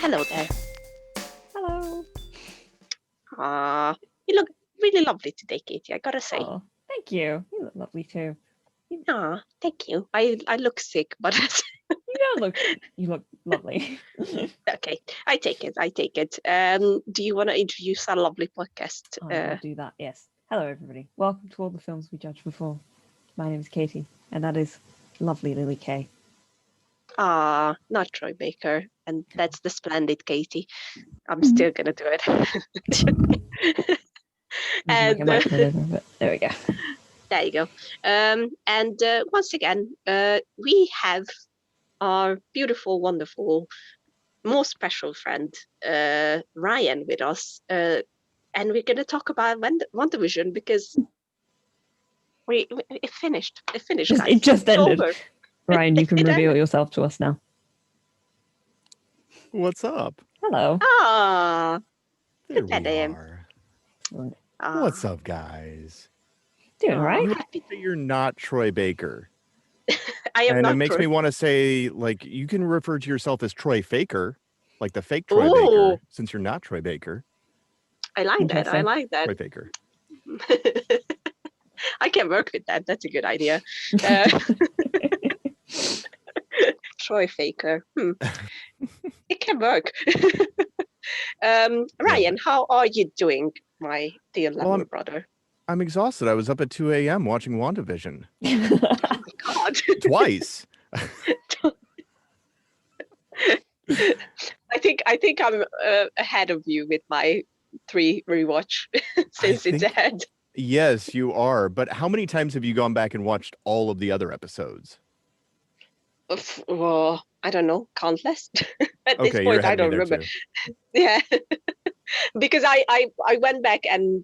Hello there. Hello. You look really lovely today, Katie, I gotta say. Oh, thank you. You look lovely too. Thank you. I look sick, but You look lovely. okay. I take it. Do you want to introduce our lovely podcast? I will do that, yes. Hello, everybody. Welcome to All the Films We Judged Before. My name is Katie, and that is lovely Lily Kay. Not Troy Baker, and that's the splendid Katie. I'm still gonna do it. And there we go. There you go. And once again, we have our beautiful, wonderful, most special friend Ryan with us, and we're going to talk about WandaVision because it finished. It finished, guys. It just ended. Over. Ryan, you can reveal yourself to us now. What's up? Hello. There we are. What's up, guys? Doing all right. You happy that you're not Troy Baker? I am and not. It makes me want to say, like, you can refer to yourself as Troy Faker, like the fake Troy Baker, since you're not Troy Baker. I like that. Troy Faker. I can work with that. That's a good idea. Troy Faker. It can work. Ryan, how are you doing, my dear lovely brother? I'm exhausted. I was up at 2 a.m. watching WandaVision. Oh my God. Twice. I think I'm ahead of you with my 3 rewatch since it's ahead. Yes, you are. But how many times have you gone back and watched all of the other episodes? Well, I don't know, countless. At this Okay, point, I don't remember. Yeah, because I went back and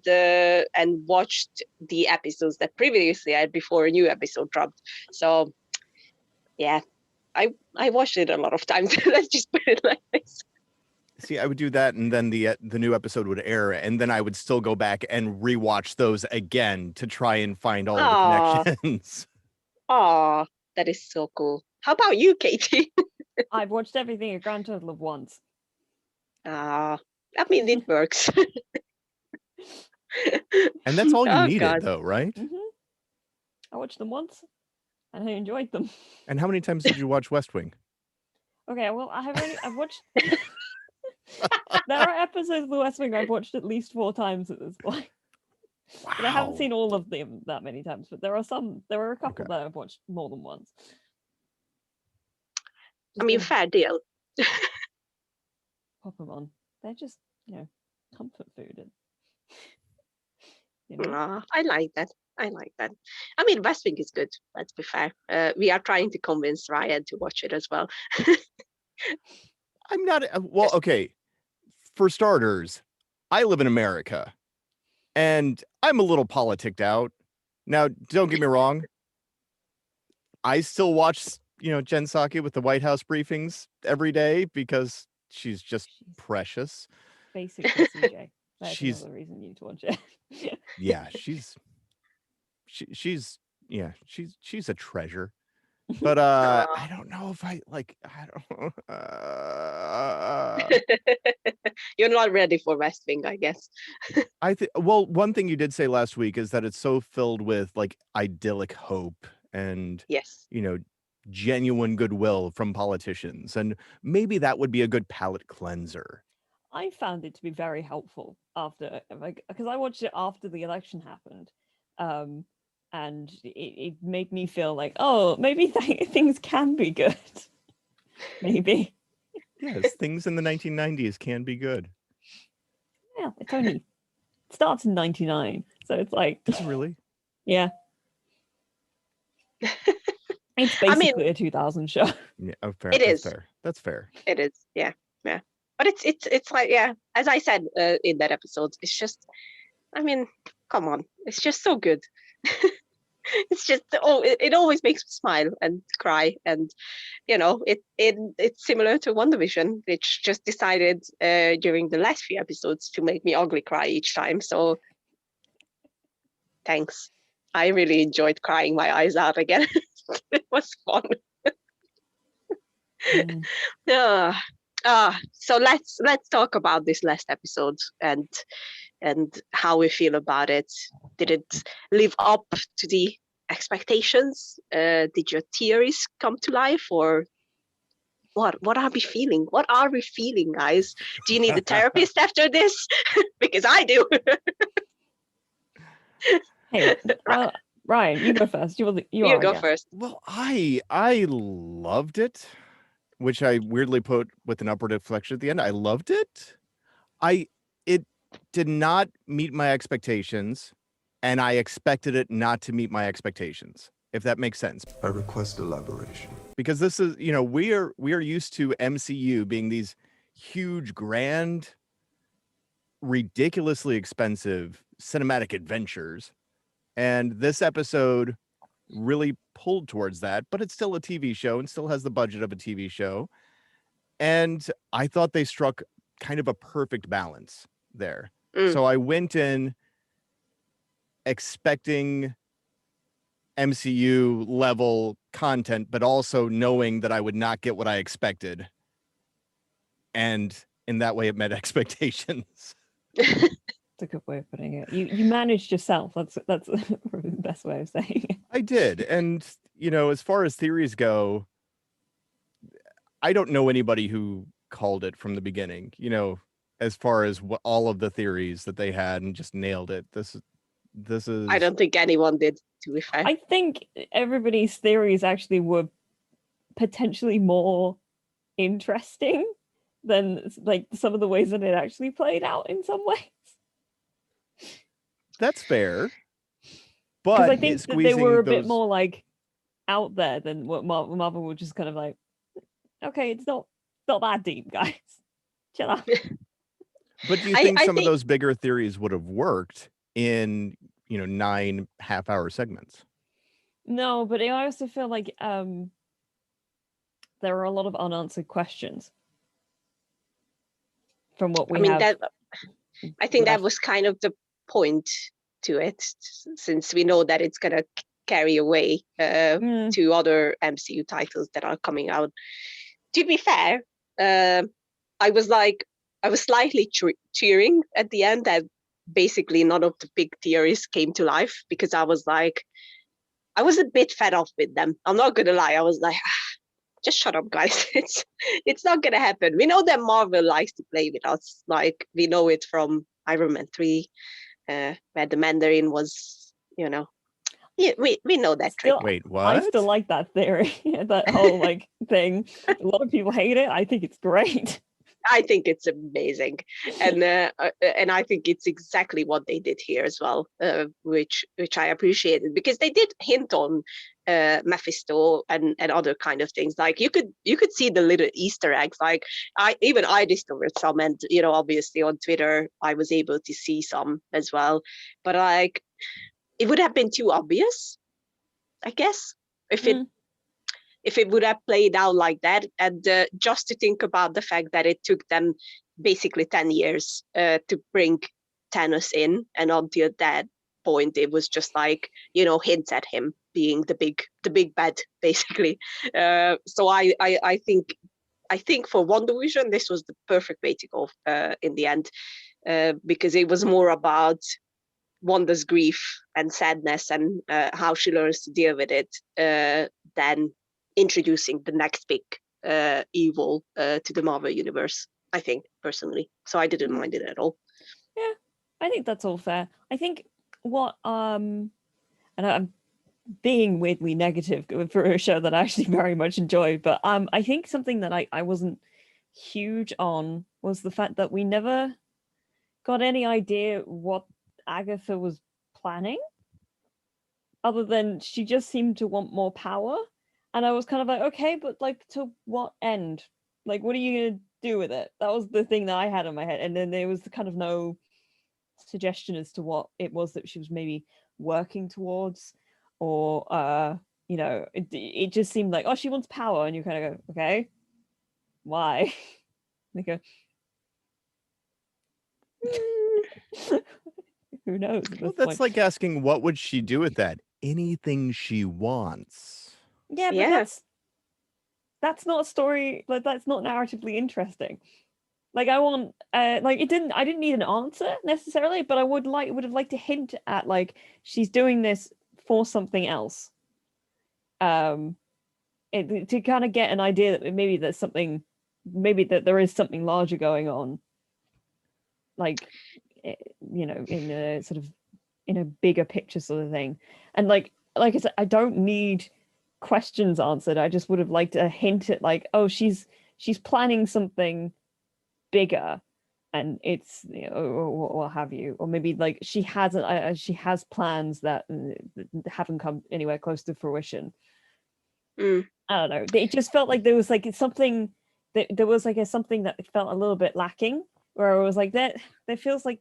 watched the episodes that previously I had before a new episode dropped. So, yeah, I watched it a lot of times. Let's just put it like this. See, I would do that, and then the new episode would air, and then I would still go back and rewatch those again to try and find all of the connections. Aw, that is so cool. How about you, Katie? I've watched everything a grand total of once. I mean, it works. And that's all you needed, though, right? Mm-hmm. I watched them once, and I enjoyed them. And how many times did you watch West Wing? Okay, well, I've watched... There are episodes of The West Wing I've watched at least 4 times at this point. Wow. But I haven't seen all of them that many times, but there are a couple that I've watched more than once. I mean, fair deal. Pop them on. They're just, comfort food. I like that. I mean, West Wing is good, let's be fair. We are trying to convince Ryan to watch it as well. I'm not... Well, okay. For starters, I live in America, and I'm a little politicked out. Now, don't get me wrong. I still watch, Jen Psaki with the White House briefings every day because she's just precious. Basically, CJ. That's another reason you need to watch it. Yeah, she's a treasure. But I don't know if I don't. You're not ready for West Wing, I guess. Well, one thing you did say last week is that it's so filled with like idyllic hope and yes, genuine goodwill from politicians, and maybe that would be a good palate cleanser. I found it to be very helpful after, because I watched it after the election happened. And it made me feel like, oh, maybe things can be good. Maybe. Yes, things in the 1990s can be good. Yeah, it starts in 99. So it's like... Does it really? Yeah. It's basically a 2000 show. Yeah, fair. That's fair. It is, yeah. But it's like, yeah, as I said in that episode, it's just, I mean, come on, it's just so good. It's just, it always makes me smile and cry, and it's similar to WandaVision, which just decided during the last few episodes to make me ugly cry each time. So thanks, I really enjoyed crying my eyes out again. It was fun. So let's talk about this last episode and how we feel about it. Did it live up to the expectations? Did your theories come to life, or what are we feeling? What are we feeling, guys? Do you need a therapist after this? Because I do. Hey, Ryan, you go first. You You are, I go guess. first. Well, I loved it, which I weirdly put with an upward inflection at the end. I loved it. It did not meet my expectations, and I expected it not to meet my expectations, if that makes sense. I request elaboration. Because this is, we are used to MCU being these huge, grand, ridiculously expensive cinematic adventures. And this episode really pulled towards that, but it's still a TV show and still has the budget of a TV show. And I thought they struck kind of a perfect balance there. So I went in expecting MCU level content, but also knowing that I would not get what I expected. And in that way, it met expectations. That's a good way of putting it. You managed yourself. That's the best way of saying it. I did. And, as far as theories go, I don't know anybody who called it from the beginning, as far as all of the theories that they had and just nailed it. This is... I don't think anyone did, to be fair. I think everybody's theories actually were potentially more interesting than like some of the ways that it actually played out in some ways. That's fair. But Because I think that they were a bit more like out there than what Marvel were just kind of like, okay, it's not that deep, guys. Chill out. But do you think some of those bigger theories would have worked in, 9 half-hour segments? No, but I also feel like there are a lot of unanswered questions from what we have. I think that was kind of the point to it, since we know that it's going to carry away to other MCU titles that are coming out. To be fair, I was slightly cheering at the end that basically none of the big theories came to life, because I was a bit fed up with them. I'm not gonna lie. I was like, just shut up, guys. It's not gonna happen. We know that Marvel likes to play with us. Like, we know it from Iron Man 3, where the Mandarin was, yeah, we know that trick. Wait, what? I still like that theory, that whole thing. A lot of people hate it. I think it's great. I think it's amazing, and I think it's exactly what they did here as well, which I appreciated, because they did hint on Mephisto and other kind of things. Like you could see the little Easter eggs. Like I discovered some, and obviously on Twitter I was able to see some as well. But it would have been too obvious, I guess, if it would have played out like that. And just to think about the fact that it took them basically 10 years to bring Thanos in, and until that point it was just hints at him being the big bad, basically. So I think for WandaVision this was the perfect way to go in the end, because it was more about Wanda's grief and sadness and how she learns to deal with it than introducing the next big evil to the Marvel universe, I think, personally. So I didn't mind it at all. Yeah, I think that's all fair. I think what and I'm being weirdly negative for a show that I actually very much enjoy, but I think something that I wasn't huge on was the fact that we never got any idea what Agatha was planning, other than she just seemed to want more power. And I was kind of like, okay, but to what end? What are you gonna do with it? That was the thing that I had in my head. And then there was kind of no suggestion as to what it was that she was maybe working towards, or it just seemed like, oh, she wants power, and you kind of go, okay, why? Like who knows? Well, that's like asking, what would she do with that? Anything she wants. Yeah, but that's not a story, like that's not narratively interesting. Like I want like I didn't need an answer necessarily, but I would have liked to hint at like she's doing this for something else. To kind of get an idea that maybe there's something, maybe that there is something larger going on, like you know, in a sort of in a bigger picture sort of thing. And like I said, I don't need questions answered. I just would have liked a hint at like, oh, she's planning something bigger, and it's, you know, or what have you, or maybe like she has plans that haven't come anywhere close to fruition. I don't know. It just felt like there was like something that there was like something that felt a little bit lacking, where I was like that feels like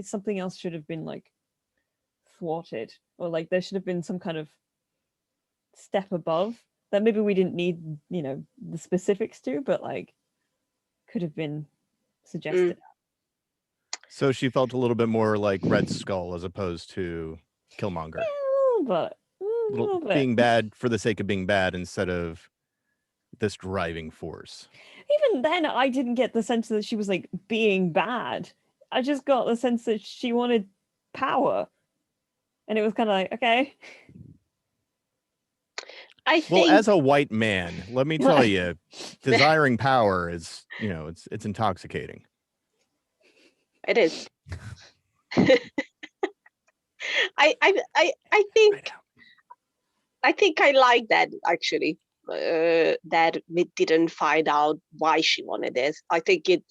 something else should have been like thwarted, or like there should have been some kind of step above that maybe we didn't need, you know, the specifics to, but like could have been suggested. So she felt a little bit more like Red Skull as opposed to Killmonger. Yeah, a little bit. Being bad for the sake of being bad instead of this driving force. Even then, I didn't get the sense that she was like being bad. I just got the sense that she wanted power. And it was kind of like, okay. I think, well, as a white man, let me tell you, desiring power is, you know, it's intoxicating. It is. I think I like that actually. That we didn't find out why she wanted this. I think it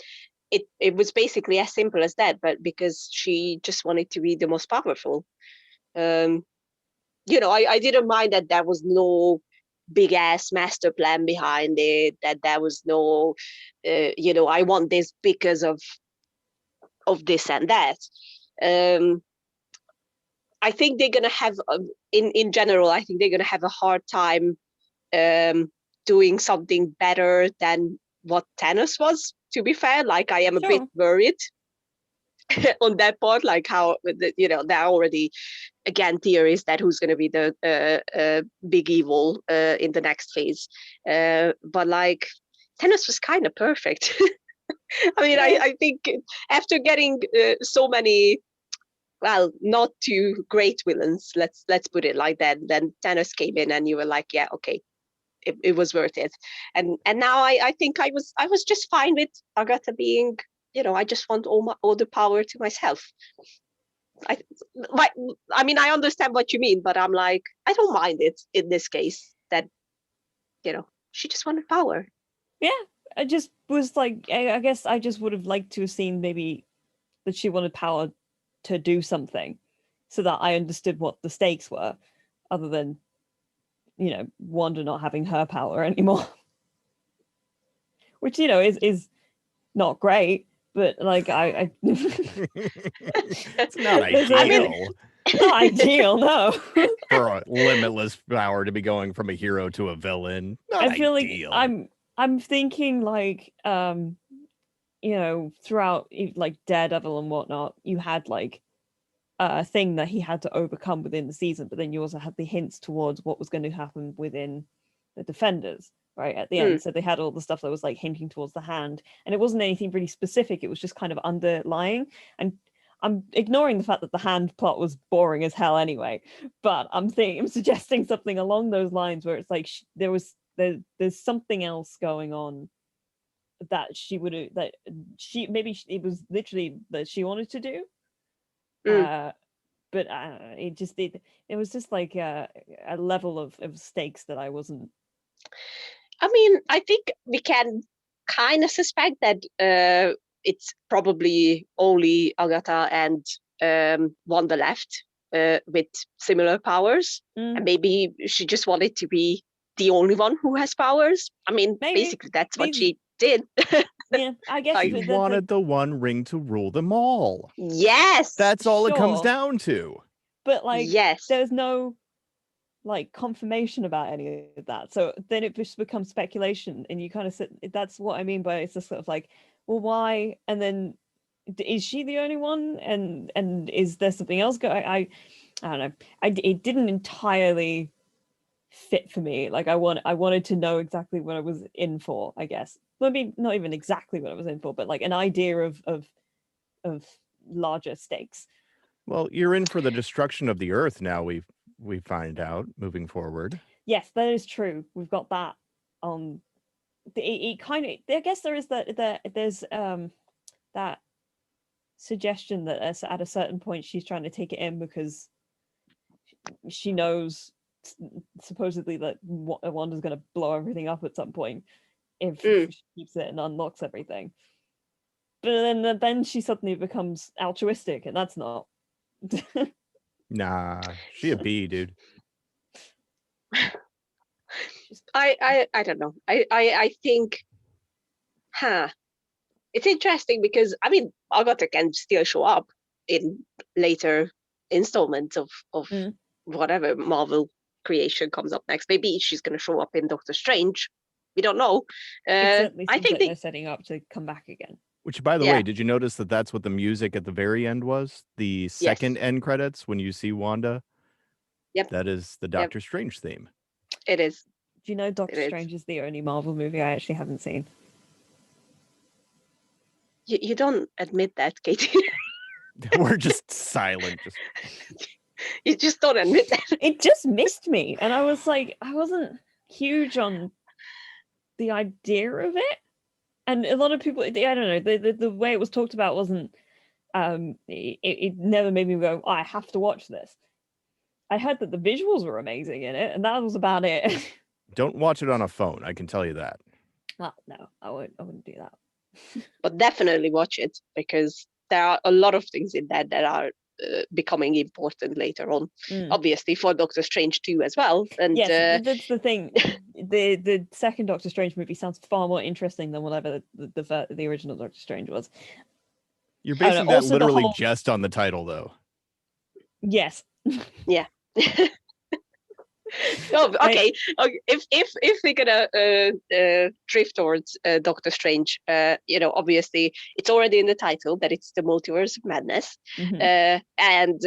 was basically as simple as that, but because she just wanted to be the most powerful. You know, I didn't mind that there was no big ass master plan behind it, that there was no you know, I want this because of this and that. I think they're gonna have in general, I think they're gonna have a hard time doing something better than what Thanos was, to be fair. Like I am a bit worried on that part, like how, you know, there are already again theories that who's going to be the big evil in the next phase, but like Thanos was kind of perfect. I mean, I think after getting so many, well, not too great villains, let's put it like that, then Thanos came in and you were like, yeah, okay, it was worth it. And now I think I was just fine with Agatha being, you know, I just want all the power to myself. I mean, I understand what you mean, but I'm like, I don't mind it in this case that, you know, she just wanted power. Yeah, I just was like, I guess I just would have liked to have seen maybe that she wanted power to do something, so that I understood what the stakes were, other than, you know, Wanda not having her power anymore. Which, you know, is not great, but like I it's not ideal. I mean, not ideal, no. For a limitless power to be going from a hero to a villain. Not I feel ideal. like I'm thinking like you know, throughout like Daredevil and whatnot, you had like a thing that he had to overcome within the season, but then you also had the hints towards what was going to happen within the Defenders, right, at the end. So they had all the stuff that was like hinting towards the hand, and it wasn't anything really specific, it was just kind of underlying. And I'm ignoring the fact that the hand plot was boring as hell anyway, but I'm suggesting something along those lines where it's like there's something else going on that it was literally that she wanted to do. But it was just like a level of stakes that I wasn't. I mean, I think we can kind of suspect that it's probably only Agatha and Wanda left with similar powers, and maybe she just wanted to be the only one who has powers. I mean, basically that's what she did. Yeah, I guess she wanted the One Ring to rule them all. Yes, that's all it comes down to. But like, yes, there's no like confirmation about any of that, so then it just becomes speculation, and you kind of sit. That's what I mean by it's just sort of like, well, why? And then is she the only one? And is there something else going? I don't know. It didn't entirely fit for me. Like I wanted to know exactly what I was in for, I guess. Well, I mean, not even exactly what I was in for, but like an idea of larger stakes. Well, you're in for the destruction of the earth now. We find out moving forward. Yes, that is true. We've got that. It kind of. I guess there is there's that suggestion that at a certain point she's trying to take it in because she knows supposedly that Wanda's going to blow everything up at some point if she keeps it and unlocks everything. But then she suddenly becomes altruistic, and that's not. Nah, she a bee, dude. I don't know. I think, it's interesting because I mean Agatha can still show up in later installments of whatever Marvel creation comes up next. Maybe she's going to show up in Doctor Strange. We don't know. I think they're setting up to come back again. Which, by the way, did you notice that that's what the music at the very end was? The second end credits when you see Wanda. Yep. That is the Doctor Strange theme. It is. Do you know Doctor Strange is the only Marvel movie I actually haven't seen? You don't admit that, Katie. We're just silent. You just don't admit that. It just missed me. And I was like, I wasn't huge on the idea of it. And a lot of people, I don't know, the way it was talked about wasn't, it never made me go, oh, I have to watch this. I heard that the visuals were amazing in it, and that was about it. Don't watch it on a phone, I can tell you that. Oh, no, I wouldn't do that. But definitely watch it, because there are a lot of things in that are becoming important later on. Obviously for Doctor Strange 2 as well. And yes, that's the thing. The second Doctor Strange movie sounds far more interesting than whatever the original Doctor Strange was. You're basing that literally just on the title, though. Yes. Yeah. Oh, okay. If we're gonna drift towards Doctor Strange, obviously it's already in the title that it's the Multiverse of Madness, and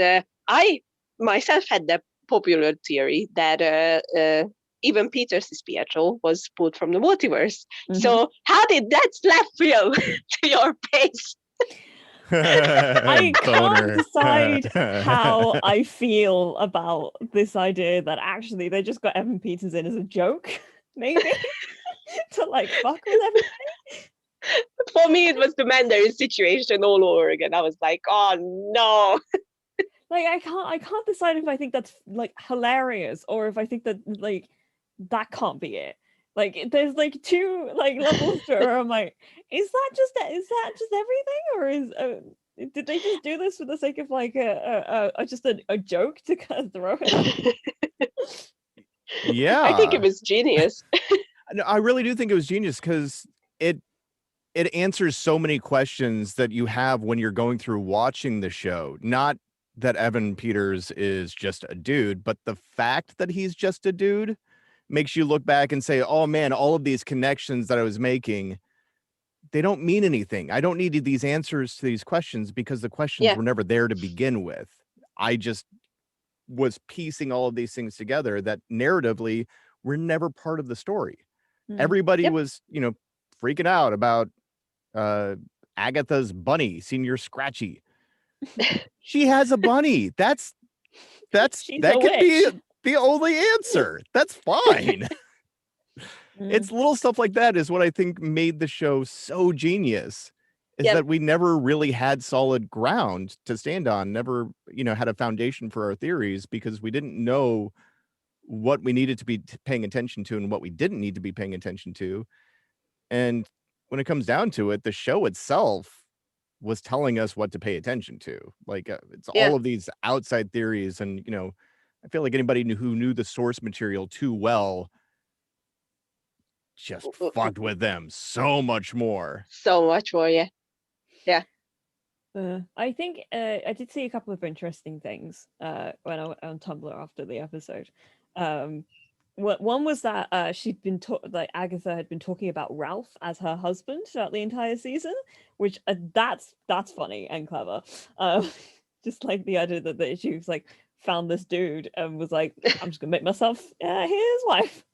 I myself had the popular theory that even Peter's Pietro was pulled from the multiverse. So how did that slap feel to your face? I can't decide how I feel about this idea that actually they just got Evan Peters in as a joke, maybe, to like fuck with everything. For me, it was the Mandarin situation all over again. I was like, oh no. Like I can't decide if I think that's like hilarious or if I think that like that can't be it. Like there's like two like levels to it where I'm like, is that just everything, or is did they just do this for the sake of like just a joke to kind of throw it? Yeah, I think it was genius. I really do think it was genius because it answers so many questions that you have when you're going through watching the show. Not that Evan Peters is just a dude, but the fact that he's just a dude makes you look back and say, oh man, all of these connections that I was making, they don't mean anything. I don't need these answers to these questions because the questions were never there to begin with. I just was piecing all of these things together that narratively were never part of the story. Everybody was, freaking out about Agatha's bunny, Senior Scratchy. She has a bunny. That could be the only answer. That's fine. It's little stuff like that is what I think made the show so genius, is that we never really had solid ground to stand on, never, had a foundation for our theories because we didn't know what we needed to be paying attention to and what we didn't need to be paying attention to. And when it comes down to it, the show itself was telling us what to pay attention to. Like it's all of these outside theories. And, I feel like anybody who knew the source material too well just fucked with them so much more. So much more, yeah. I think I did see a couple of interesting things when I went on Tumblr after the episode. One was that she'd been like Agatha had been talking about Ralph as her husband throughout the entire season, which that's funny and clever. Just like the idea that she was like found this dude and was like, I'm just gonna make myself his wife.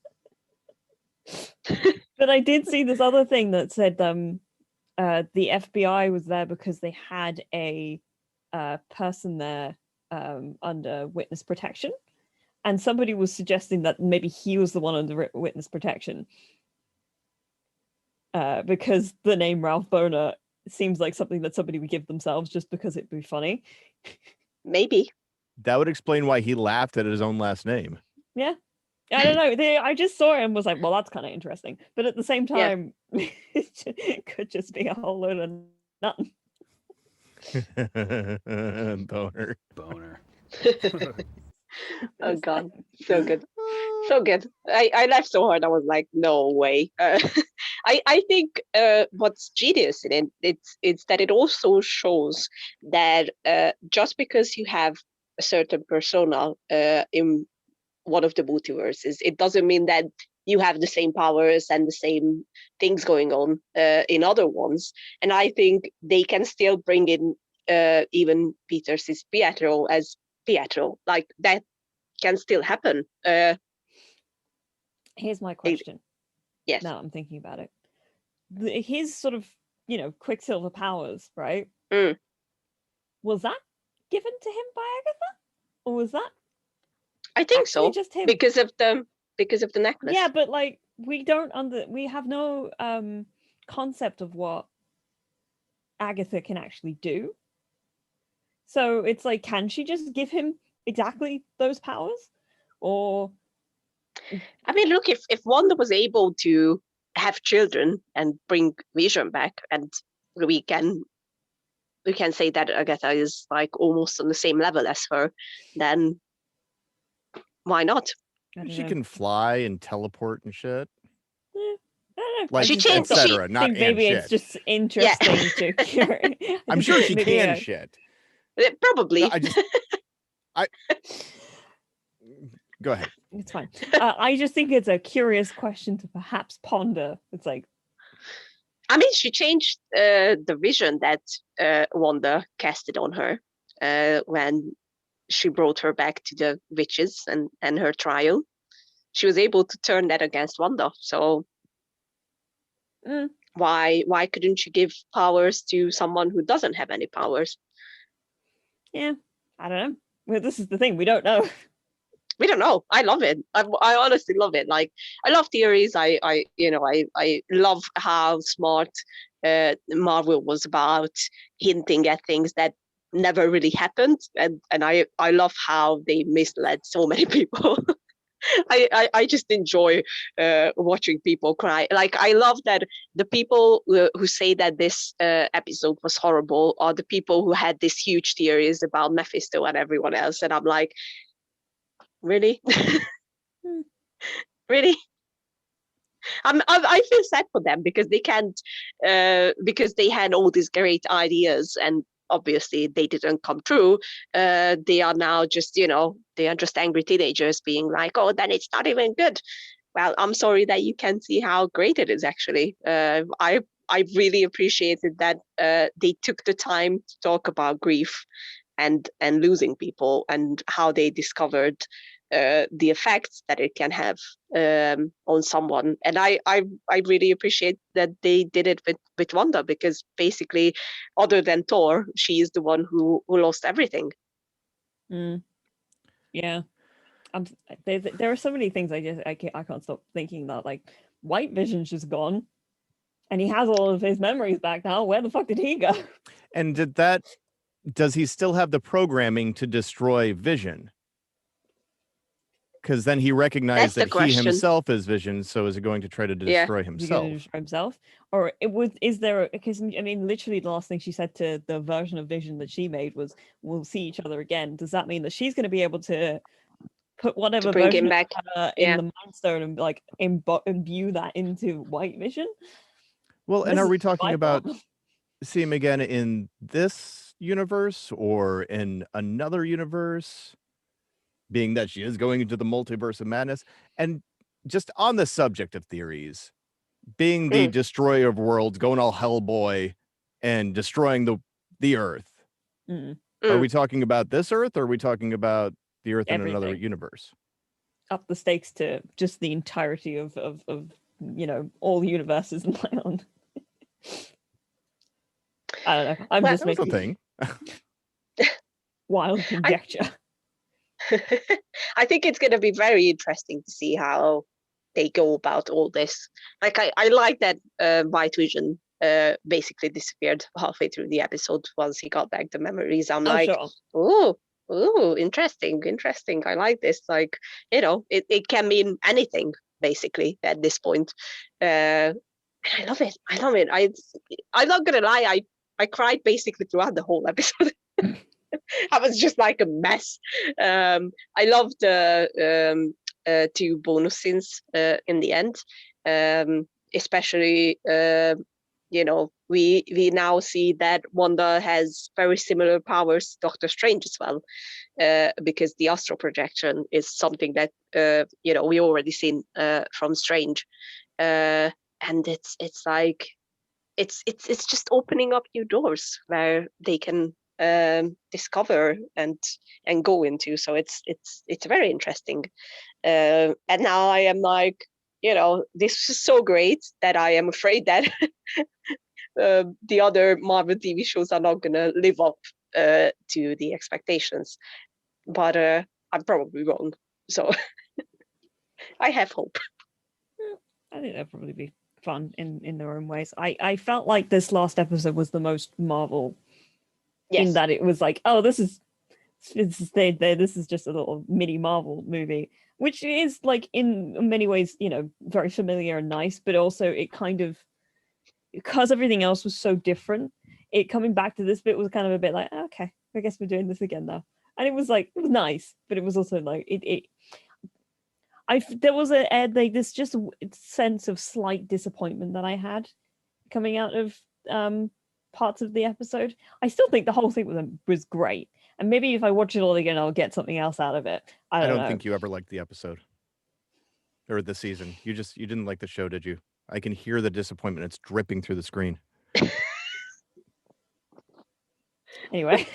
But I did see this other thing that said the FBI was there because they had a person there under witness protection, and somebody was suggesting that maybe he was the one under witness protection because the name Ralph Boner seems like something that somebody would give themselves just because it'd be funny. Maybe. That would explain why he laughed at his own last name. Yeah. I don't know. I just saw it and was like, well, that's kind of interesting. But at the same time, it could just be a whole load of nothing. Boner. Oh God, so good, so good. I laughed so hard. I was like, no way. I think what's genius in it's that it also shows that just because you have a certain persona in one of the multiverses, it doesn't mean that you have the same powers and the same things going on in other ones. And I think they can still bring in even Peter's Pietro as Pietro, like that can still happen. Here's my question. Yes. Now I'm thinking about it. His sort of, Quicksilver powers, right? Was that given to him by Agatha? Or was that I think so, just him? because of the necklace. Yeah, but like we have no concept of what Agatha can actually do. So it's like, can she just give him exactly those powers? Or I mean, look, if Wanda was able to have children and bring Vision back, and we can say that Agatha is like almost on the same level as her, then why not? She can fly and teleport and shit. I don't know. Like, She changed- etc. I Not think maybe and it's shit. just interesting to cure. I'm sure she Maybe can shit. Probably. No, Go ahead. It's fine. I just think it's a curious question to perhaps ponder. It's like, I mean, she changed the vision that Wanda casted on her when she brought her back to the witches and her trial. She was able to turn that against Wanda. So why couldn't she give powers to someone who doesn't have any powers? yeah, I don't know. Well, this is the thing, we don't know. We don't know. I love it. I honestly love it. Like, I love theories. I love how smart Marvel was about hinting at things that never really happened, and I love how they misled so many people. I just enjoy watching people cry. Like, I love that the people who say that this episode was horrible are the people who had these huge theories about Mephisto and everyone else, and I'm like, really? Really? I feel sad for them because they can't, because they had all these great ideas and obviously they didn't come true. They are now just, they are just angry teenagers being like, oh, then it's not even good. Well, I'm sorry that you can see how great it is actually. I really appreciated that they took the time to talk about grief and losing people and how they discovered the effects that it can have on someone. And I really appreciate that they did it with Wanda, because basically, other than Thor, she is the one who lost everything. Yeah. There are so many things I can't stop thinking that, like, White Vision's just gone and he has all of his memories back now. Where the fuck did he go? And does he still have the programming to destroy Vision? Because then he recognized that he himself is Vision, so is he going to try to destroy himself? Or because I mean, literally the last thing she said to the version of Vision that she made was, we'll see each other again. Does that mean that she's going to be able to put whatever version of her in the Mind Stone and like imbue that into White Vision? Well, and are we talking about see him again in this universe or in another universe? Being that she is going into the multiverse of madness. And just on the subject of theories, being the destroyer of worlds, going all Hellboy and destroying the Earth. Are we talking about this Earth, or are we talking about the Earth in another Everything. universe. Up the stakes to just the entirety of all universes in my own. I don't know. I'm Well, just That was a making thing. wild conjecture. I think it's going to be very interesting to see how they go about all this. Like I like that White Vision basically disappeared halfway through the episode once he got back the memories. I'm like, Sure. oh, interesting. I like this. Like, it can mean anything basically at this point. I love it. I'm not gonna lie. I cried basically throughout the whole episode. I was just like a mess. I loved the 2 bonus scenes in the end, especially we now see that Wanda has very similar powers to Doctor Strange as well, because the astral projection is something that we already seen from Strange, and it's like it's just opening up new doors where they can discover and go into. So it's very interesting, and now I am like, this is so great that I am afraid that the other Marvel TV shows are not gonna live up to the expectations, but I'm probably wrong, so I have hope. I think that'll probably be fun in their own ways. I felt like this last episode was the most Marvel in that it was like, oh, this is just a little mini Marvel movie, which is like in many ways, very familiar and nice, but also it kind of, because everything else was so different, it coming back to this bit was kind of a bit like, okay, I guess we're doing this again now. And it was like, it was nice, but it was also like there was this just sense of slight disappointment that I had coming out of parts of the episode. I still think the whole thing was great, and maybe if I watch it all again, I'll get something else out of it. I don't know. Think you ever liked the episode or the season. You didn't like the show, did you? I can hear the disappointment. It's dripping through the screen. Anyway.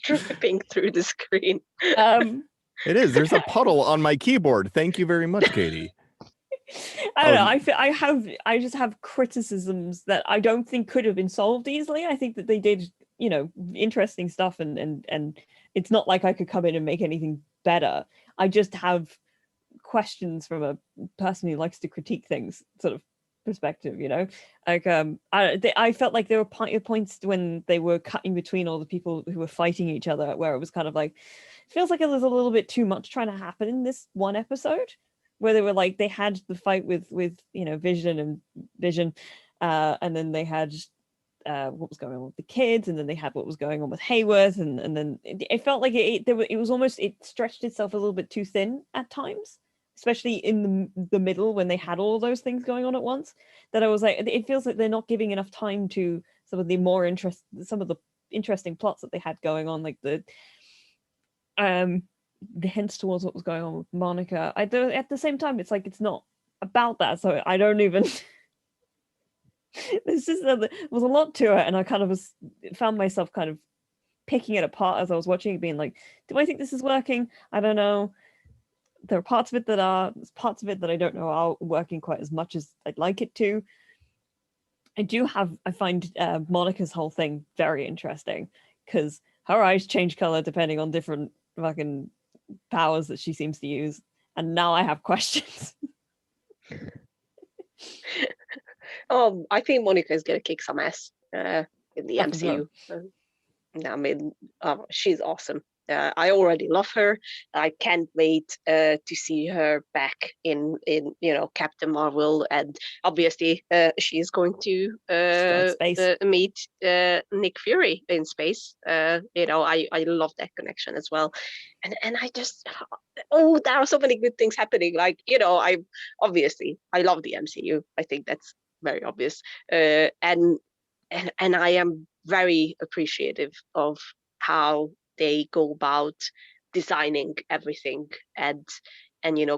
Dripping through the screen. It is. There's a puddle on my keyboard. Thank you very much, Katie. I don't know. I just have criticisms that I don't think could have been solved easily. I think that they did, interesting stuff, and it's not like I could come in and make anything better. I just have questions from a person who likes to critique things sort of perspective, like I felt like there were points when they were cutting between all the people who were fighting each other where it was kind of like, it feels like it was a little bit too much trying to happen in this one episode, where they were like, they had the fight with Vision, and then they had what was going on with the kids, and then they had what was going on with Hayworth, and then it felt like it stretched itself a little bit too thin at times, especially in the middle when they had all those things going on at once, that I was like, it feels like they're not giving enough time to some of the interesting plots that they had going on, like the hints towards what was going on with Monica. At the same time, it's like, it's not about that, so I don't even there was a lot to it, and I kind of found myself kind of picking it apart as I was watching it, being like, do I think this is working? I don't know. There are parts of it there's parts of it that I don't know are working quite as much as I'd like it to. I find Monica's whole thing very interesting, because her eyes change color depending on different fucking powers that she seems to use, and now I have questions. I think Monica is gonna kick some ass in the MCU. I mean, she's awesome. I already love her. I can't wait to see her back in Captain Marvel, and obviously she is going to meet Nick Fury in space. I love that connection as well, and I just there are so many good things happening. Like I love the MCU. I think that's very obvious, and I am very appreciative of how they go about designing everything and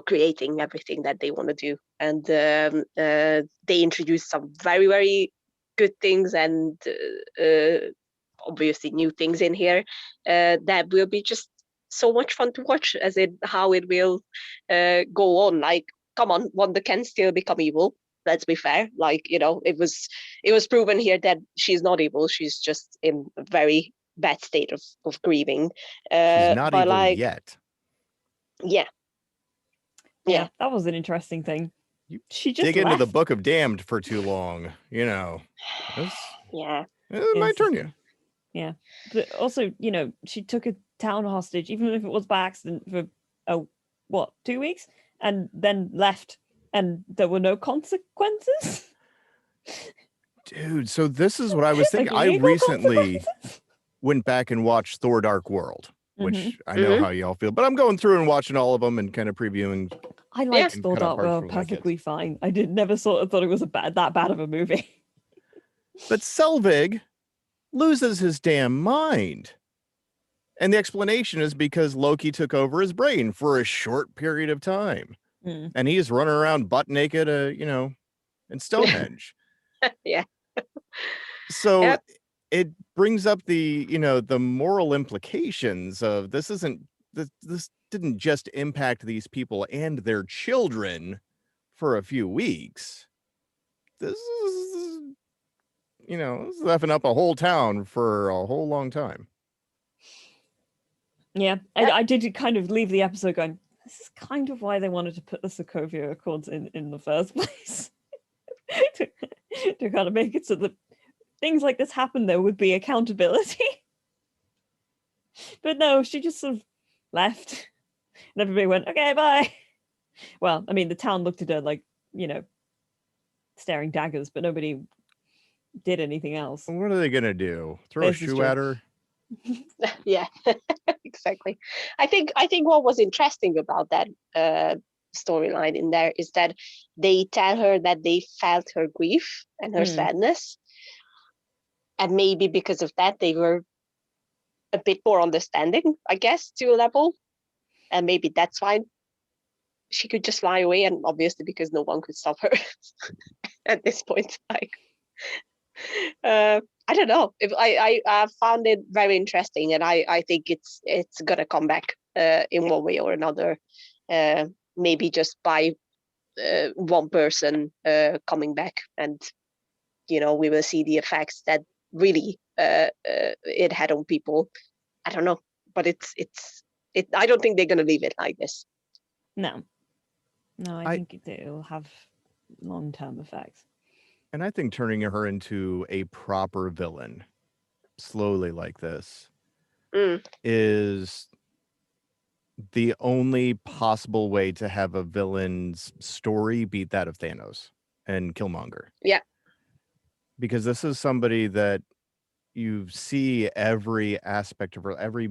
creating everything that they want to do, and they introduce some very, very good things, and obviously new things in here that will be just so much fun to watch, as in how it will go on. Like, come on, Wanda can still become evil. Let's be fair. Like, it was proven here that she's not evil. She's just in a very bad state of grieving. She's not but evil like, yet. yeah. Yeah, that was an interesting thing. You She just dig into the left. Book of Damned for too long, It's, Yeah. it might turn you. Yeah, but also, she took a town hostage, even if it was by accident, for 2 weeks, and then left, and there were no consequences. Dude, so this is what I was thinking. I legal recently consequences? went back and watched Thor Dark World, which I know Mhm. how y'all feel, but I'm going through and watching all of them and kind of previewing. I liked And Thor cut out Dark parts World for my kids. perfectly fine. I never thought it was that bad of a movie. But Selvig loses his damn mind. And the explanation is because Loki took over his brain for a short period of time. Mm. And he's running around butt naked, in Stonehenge. Yeah. So Yep. it brings up the moral implications of this didn't just impact these people and their children for a few weeks. This is, this is effing up a whole town for a whole long time. Yeah, I did kind of leave the episode going, this is kind of why they wanted to put the Sokovia Accords in the first place. to kind of make it so that things like this happen, there would be accountability. But no, she just sort of left. And everybody went, okay, bye. Well, I mean, the town looked at her like, staring daggers, but nobody did anything else. What are they going to do? Throw a This is shoe true. at her? Yeah. Exactly. I think what was interesting about that storyline in there is that they tell her that they felt her grief and her sadness, and maybe because of that they were a bit more understanding, I guess, to a level, and maybe that's why she could just fly away, and obviously because no one could stop her at this point. Like, I don't know. If I found it very interesting, and I think it's gonna come back in one way or another. Maybe just by one person coming back, and we will see the effects that really it had on people. I don't know, but it's I don't think they're gonna leave it like this. No, I think it will have long-term effects. And I think turning her into a proper villain slowly like this is the only possible way to have a villain's story beat that of Thanos and Killmonger. Yeah. Because this is somebody that you see every aspect of her, every,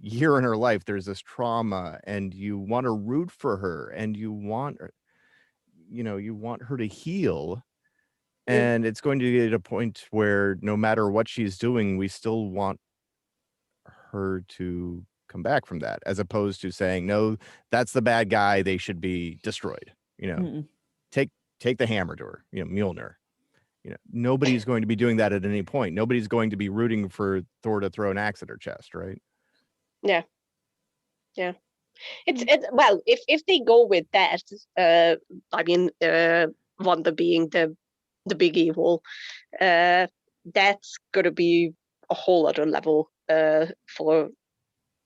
year in her life, there's this trauma, and you want to root for her, and you want her to heal. And it's going to get a point where no matter what she's doing, we still want her to come back from that, as opposed to saying, no, that's the bad guy, they should be destroyed. Take the hammer to her, Mjolnir. Nobody's going to be doing that at any point. Nobody's going to be rooting for Thor to throw an axe at her chest, right? Yeah. It's well, if they go with that, I mean, Wanda being the big evil, that's gonna be a whole other level for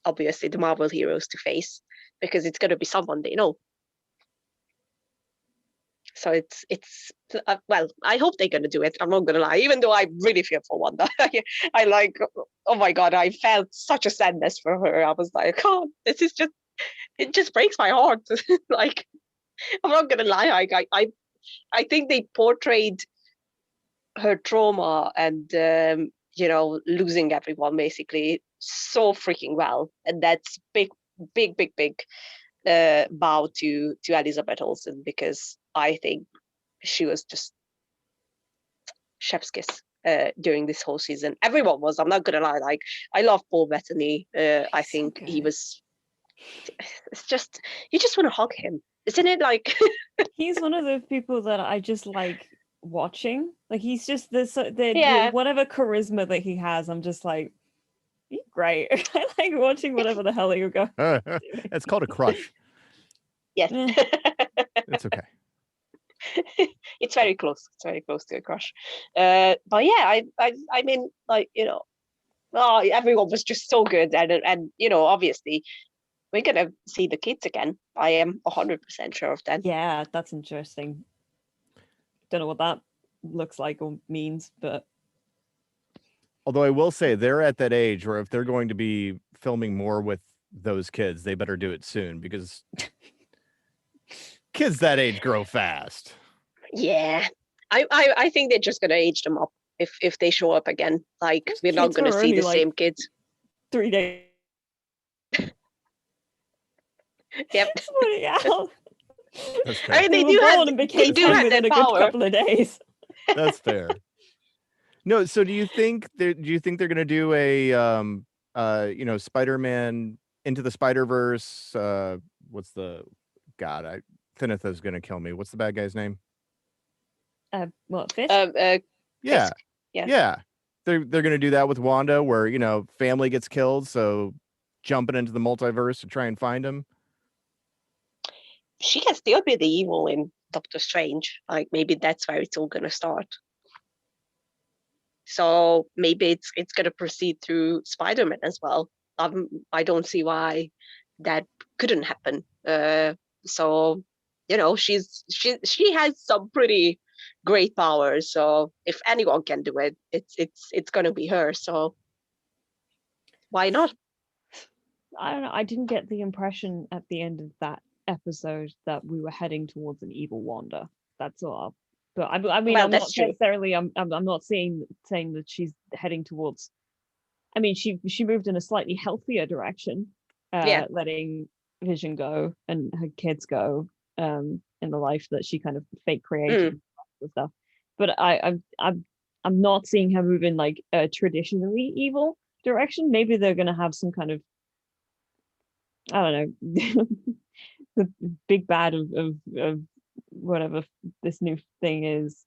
obviously the Marvel heroes to face, because it's gonna be someone they know. So it's well, I hope they're gonna do it. I'm not gonna lie, even though I really feel for Wanda. I like, oh my god, I felt such a sadness for her. I was like, oh, this is just, it just breaks my heart. Like, I'm not gonna lie, I think they portrayed her trauma and losing everyone basically so freaking well, and that's big bow to Elizabeth Olsen, because I think she was just chef's kiss during this whole season. Everyone was. I'm not gonna lie. Like, I love Paul Bettany. I think he was. It's just, you just want to hug him, isn't it? Like, he's one of those people that I just like watching. Like he's just the Yeah. whatever charisma that he has. I'm just like, he's great. I like watching whatever the hell you go. It's called a crush. Yes. Yeah. It's okay. It's very close. It's very close to a crush. But yeah, I mean, like, oh, everyone was just so good, and obviously we're gonna see the kids again. I am 100% sure of that. Yeah, that's interesting. Don't know what that looks like or means, but Although I will say they're at that age where if they're going to be filming more with those kids, they better do it soon because kids that age grow fast. Yeah, I think they're just gonna age them up if they show up again. Like Those we're not kids gonna are see only, the like, same kids. 3 days. Yep. Bloody hell. That's fair. I mean, They they were do born have and they became do fun have within that a good power. couple of days. That's fair. No, so do you think they're gonna do a Spider-Man Into the Spider-Verse? What's the God? Kenneth is gonna kill me. What's the bad guy's name? What, Fisk? Yeah, Fisk, yeah. yeah. They're gonna do that with Wanda, where family gets killed, so jumping into the multiverse to try and find him. She can still be the evil in Doctor Strange. Like maybe that's where it's all gonna start. So maybe it's gonna proceed through Spider-Man as well. I don't see why that couldn't happen. So she has some pretty great powers. So if anyone can do it, it's gonna be her. So why not? I don't know. I didn't get the impression at the end of that episode that we were heading towards an evil Wanda. That's all. But I mean, Well, I'm not that's true. necessarily. I'm not saying that she's heading towards. I mean, she moved in a slightly healthier direction, Yeah. letting Vision go and her kids go, in the life that she kind of fake created and stuff. But I'm not seeing her move in like a traditionally evil direction. Maybe they're gonna have some kind of, I don't know, the big bad of whatever this new thing is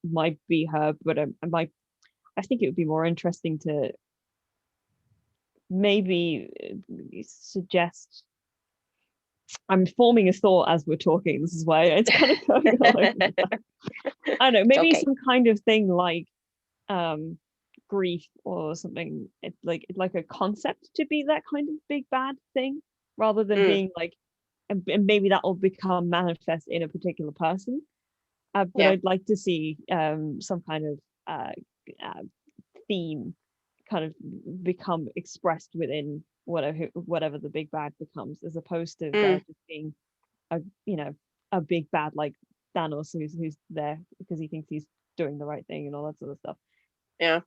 might be her, but I think it would be more interesting to maybe suggest. I'm forming a thought as we're talking. This is why it's kind of going all over the place. I don't know, maybe Okay. some kind of thing like grief or something. It's like a concept to be that kind of big bad thing, rather than being like, and maybe that will become manifest in a particular person. But Yeah. I'd like to see some kind of theme kind of become expressed within whatever the big bad becomes, as opposed to there just being a big bad like Thanos who's there because he thinks he's doing the right thing and all that sort of stuff. Yeah.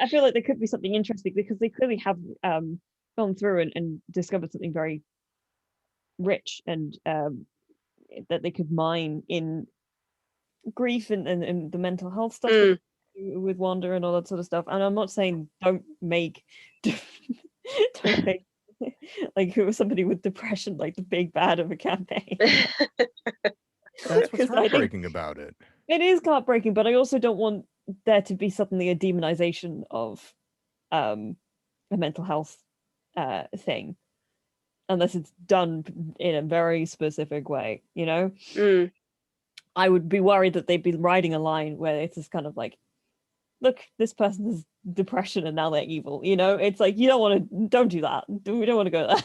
I feel like there could be something interesting because they clearly have gone through and discovered something very rich and that they could mine in grief and the mental health stuff that with Wanda and all that sort of stuff. And I'm not saying don't make like who was somebody with depression like the big bad of a campaign. That's what's heartbreaking about it. It is heartbreaking, but I also don't want there to be suddenly a demonization of a mental health thing, unless it's done in a very specific way, I would be worried that they'd be riding a line where it's just kind of like, look, this person has depression and now they're evil. It's like, don't do that. We don't want to go there.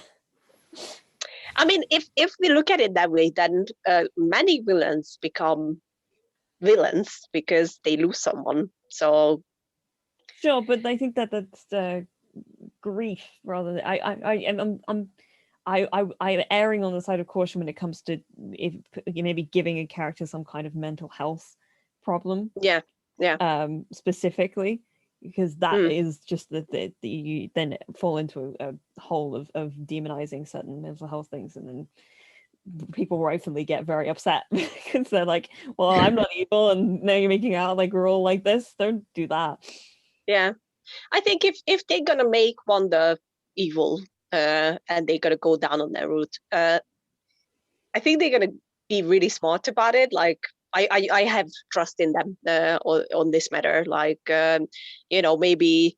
I mean, if we look at it that way, then many villains become villains because they lose someone. So sure, but I think that's grief rather than I'm erring on the side of caution when it comes to if maybe giving a character some kind of mental health problem. Yeah. Specifically, because that is just that you then fall into a hole of demonizing certain mental health things, and then people rightfully get very upset because they're like, well, I'm not evil and now you're making out like we're all like this. Don't do that. Yeah, I think if they're gonna make Wanda evil and they're gonna go down on their route, I think they're gonna be really smart about it. Like I have trust in them on this matter. Like, maybe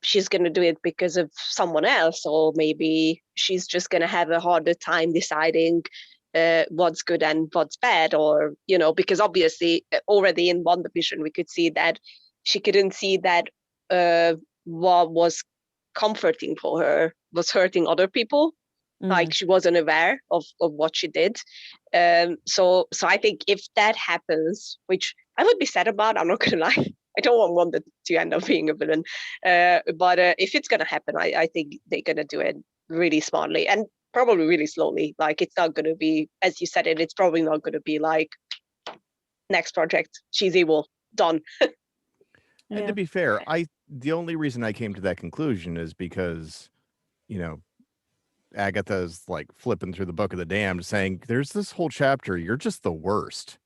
she's going to do it because of someone else, or maybe she's just going to have a harder time deciding what's good and what's bad, or, because obviously already in WandaVision, we could see that she couldn't see that what was comforting for her was hurting other people. Like, she wasn't aware of what she did. So I think if that happens, which I would be sad about, I'm not gonna lie, I don't want Wanda to end up being a villain. But if it's gonna happen, I think they're gonna do it really smartly and probably really slowly. Like, it's not gonna be, as you said it's probably not gonna be like, next project, she's evil, done. And to be fair, the only reason I came to that conclusion is because, Agatha's like flipping through the Book of the Damned saying, there's this whole chapter, you're just the worst.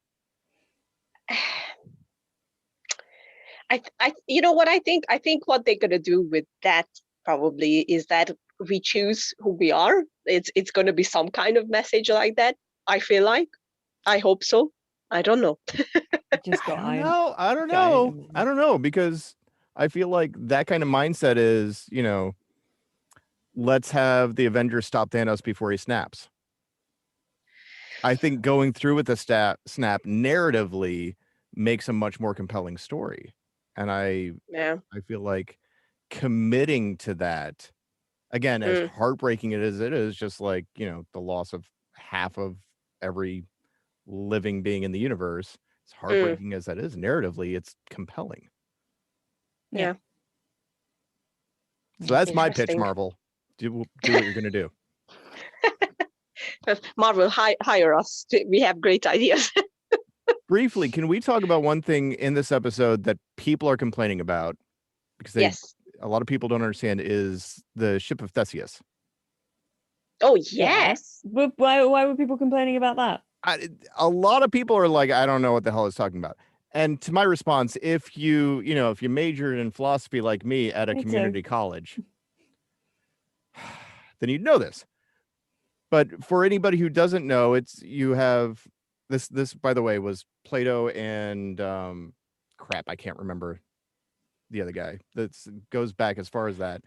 You know what I think? I think what they're gonna do with that probably is that we choose who we are. It's gonna be some kind of message like that. I feel like. I hope so. I don't know. I don't know, because I feel like that kind of mindset is, let's have the Avengers stop Thanos before he snaps. I think going through with the snap narratively makes a much more compelling story. And I feel like committing to that, again, as heartbreaking as it is, just like, the loss of half of every living being in the universe, as heartbreaking as that is, narratively, it's compelling. Yeah. So that's my pitch, Marvel. Do what you're going to do. Marvel, hire us. We have great ideas. Briefly, can we talk about one thing in this episode that people are complaining about? Because a lot of people don't understand, is the ship of Theseus. Oh, yes. Why were people complaining about that? A lot of people are like, I don't know what the hell it's talking about. And to my response, if you majored in philosophy like me at a community college, then you'd know this. But for anybody who doesn't know, you have this, by the way, was Plato and crap, I can't remember the other guy. That goes back as far as that.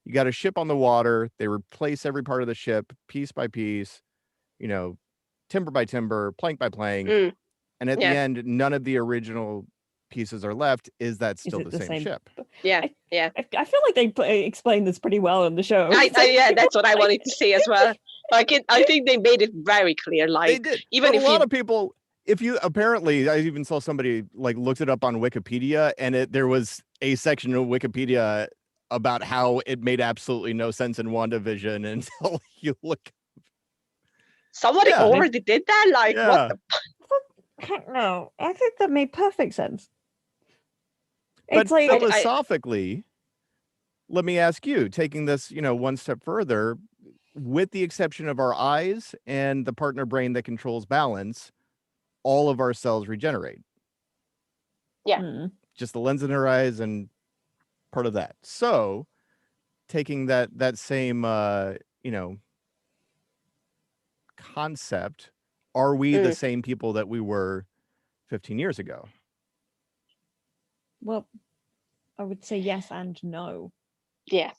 You got a ship on the water. They replace every part of the ship piece by piece, timber by timber, plank by plank. And at the end, none of the original pieces are left. Is that still the same ship? Yeah. I feel like they explained this pretty well in the show. That's what I wanted to say as well. I think they made it very clear. Like, they did. Even if a lot of people, I even saw somebody like looked it up on Wikipedia, and there was a section of Wikipedia about how it made absolutely no sense in WandaVision until you look. Somebody already did that? Like, what the? No, I think that made perfect sense. But philosophically, let me ask you, taking this, one step further, with the exception of our eyes and the partner brain that controls balance, all of our cells regenerate. Yeah. Just the lens in our eyes and part of that. So taking that same, concept, are we the same people that we were 15 years ago? Well, I would say yes and no. Yeah.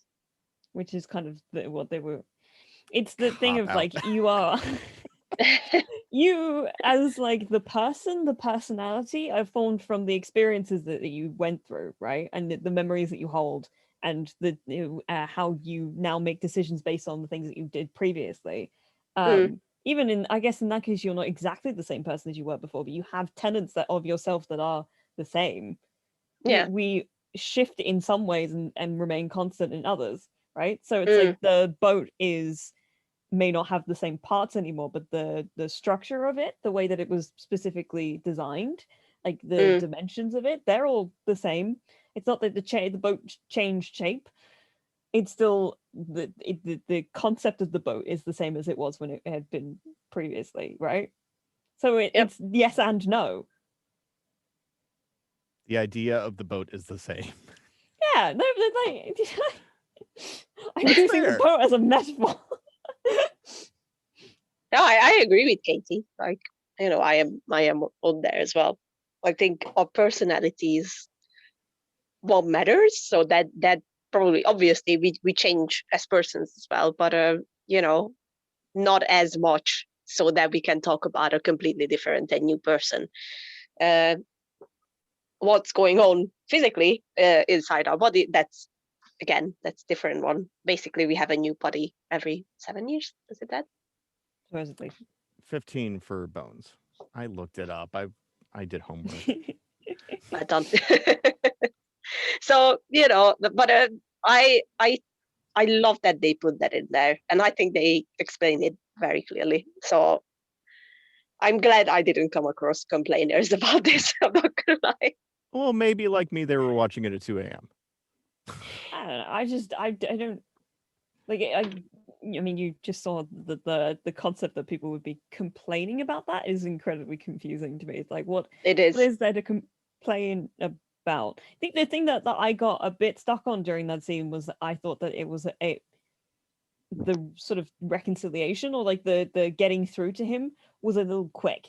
Which is kind of what they were. It's the thing of like, you are you as like the personality are formed from the experiences that you went through, right? And the memories that you hold, and the how you now make decisions based on the things that you did previously. Even in that case, you're not exactly the same person as you were before, but you have tenets of yourself that are the same. Yeah. We shift in some ways and remain constant in others, right? So it's like the boat may not have the same parts anymore, but the structure of it, the way that it was specifically designed, like the dimensions of it, they're all the same. It's not that the boat changed shape. It's still the concept of the boat is the same as it was when it had been previously, right? So it's yes and no. The idea of the boat is the same. Yeah, no, like, I'm using the boat as a metaphor. No, I agree with Katie. Like, I am on there as well. I think our personalities what matters, so that probably obviously we change as persons as well, but not as much so that we can talk about a completely different and new person. What's going on physically inside our body, that's different one. Basically, we have a new body every 7 years. Is it that? Supposedly. 15 for bones. I looked it up. I did homework. I don't. So but I love that they put that in there, and I think they explain it very clearly. So I'm glad I didn't come across complainers about this. I'm not gonna lie. Well, maybe like me, they were watching it at 2 a.m. I don't know. I don't like. I mean, you just saw the concept that people would be complaining about. That is incredibly confusing to me. It's like, what is. What is there to complain about? I think the thing that I got a bit stuck on during that scene was that I thought that it was the sort of reconciliation, or like the getting through to him was a little quick.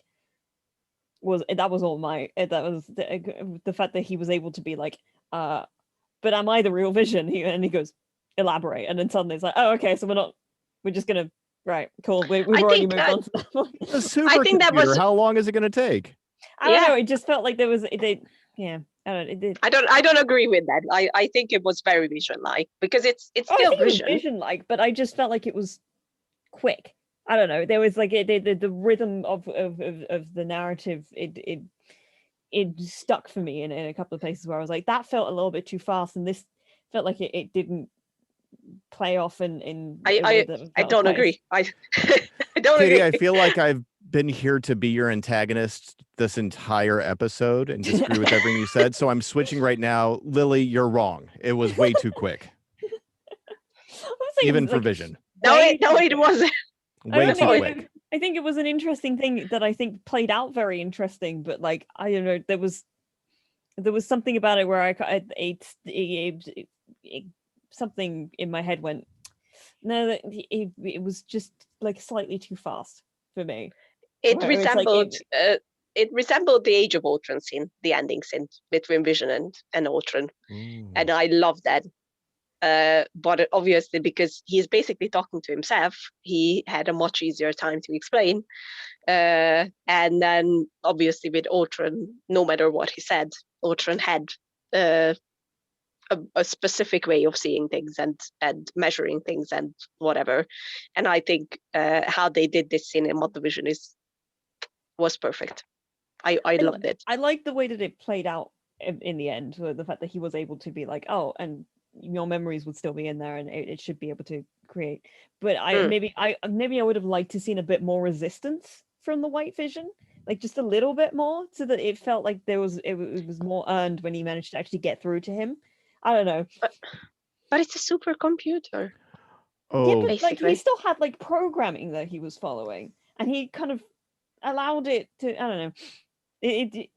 That was all my that was the fact that he was able to be like, but am I the real Vision? And he goes, elaborate, and then suddenly it's like, oh, okay, so we're just gonna, right, cool, we've already moved on to that point. The supercomputer, how long is it going to take? I don't know, it just felt like there was yeah, I don't know, it did. I don't agree with that. I think it was very Vision-like, because it's still Vision-like, but I just felt like it was quick. I don't know, there was like the rhythm of the narrative, it stuck for me in a couple of places where I was like, that felt a little bit too fast, and this felt like it didn't play off in I don't agree. I don't Katie, agree. I feel like I've been here to be your antagonist this entire episode and disagree with everything you said, so I'm switching right now. Lily, you're wrong. It was way too quick. Even for Vision. No, it wasn't. Way too quick. I think it was an interesting thing that I think played out very interesting, but like, I don't know, there was something about it where something in my head went, no, that it was just like slightly too fast for me. It resembled the Age of Ultron scene, the ending scene between Vision and Ultron. And I love that. But obviously, because he's basically talking to himself, he had a much easier time to explain. And then obviously with Ultron, no matter what he said, Ultron had a specific way of seeing things and measuring things and whatever. And I think how they did this scene in WandaVision was perfect. I loved it. I liked the way that it played out in the end, the fact that he was able to be like, oh, and your memories would still be in there, and it should be able to create. But maybe I would have liked to seen a bit more resistance from the White Vision, like just a little bit more, so that it felt like it was more earned when he managed to actually get through to him. I don't know, but it's a supercomputer. Oh, yeah, but like he still had like programming that he was following, and he kind of allowed it to. I don't know. It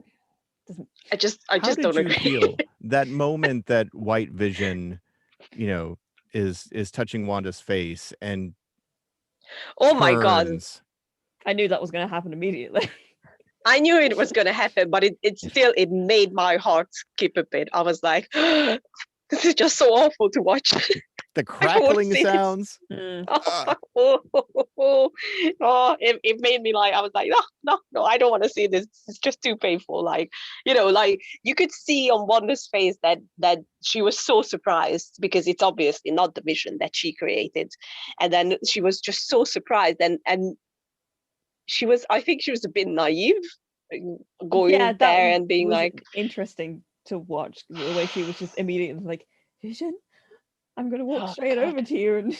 doesn't. I just don't agree. Feel that moment that White Vision, is touching Wanda's face and oh my god, I knew that was going to happen immediately. I knew it was going to happen, but it made my heart skip a bit. I was like, this is just so awful to watch. The crackling sounds. It made me like, I was like, no, I don't want to see this. It's just too painful. Like, like you could see on Wanda's face that she was so surprised, because it's obviously not the Vision that she created. And then she was just so surprised, and I think she was a bit naive going there and being like, interesting to watch the way she was just immediately like, Vision, I'm gonna walk straight over to you, and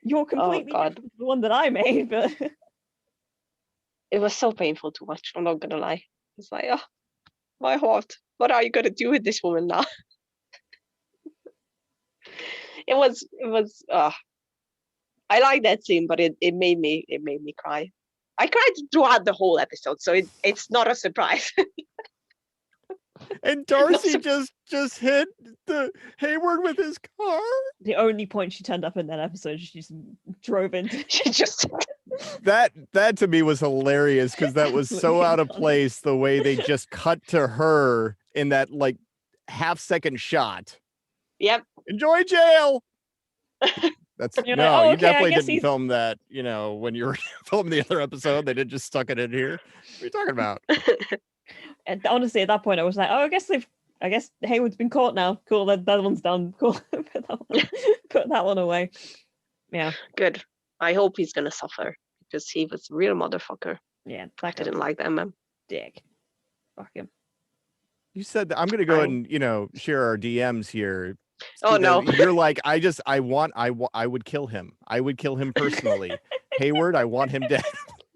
you're completely different from the one that I made. But it was so painful to watch. I'm not gonna lie. It's like, oh, my heart. What are you gonna do with this woman now? It was. I like that scene, but it made me cry. I cried throughout the whole episode, so it's not a surprise. And Darcy just hit the Hayward with his car. The only point she turned up in that episode, she just drove into. She just That to me was hilarious because that was so out of place the way they just cut to her in that like half-second shot. Yep. Enjoy jail. That's You're no, like, oh, you okay, I definitely guess didn't film that, when you were filming the other episode. They didn't just stuck it in here. What are you talking about? And honestly, at that point, I was like, oh, I guess Hayward's been caught now. Cool, that one's done. Cool, put that one away. Yeah, Good. I hope he's gonna suffer because he was a real motherfucker. yeah, I that didn't guy's like that man. dick. Fuck him. You said that I'm gonna go ahead Fine. and share our DMs here. Oh no. You're like, I would kill him. I would kill him personally. Hayward, I want him dead.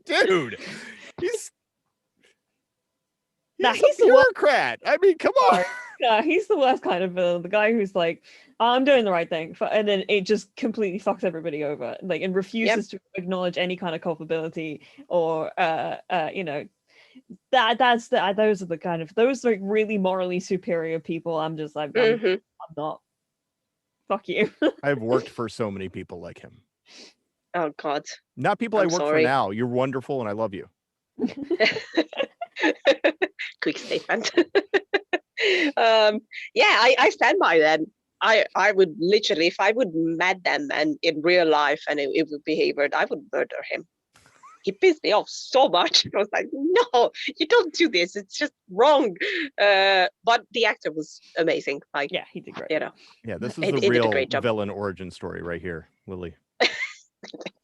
Dude, he's Nah, a he's the worst. bureaucrat. I mean, come on. Yeah, he's the worst kind of villain. The guy who's like, oh, I'm doing the right thing, and then it just completely fucks everybody over, like, and refuses to acknowledge any kind of culpability or, those are the kind of those like really morally superior people. I'm just like, I'm not. Fuck you. I've worked for so many people like him. Oh God. Not people I I'm work for sorry. now. You're wonderful and I love you. Quick statement. I stand by that. I would literally, if I would met them and in real life and it would be Hayward, I would murder him. He pissed me off so much. I was like, no, you don't do this. It's just wrong. But the actor was amazing. Like, yeah, he did great. Yeah, this is He the did a real great job. villain origin story right here, Lily.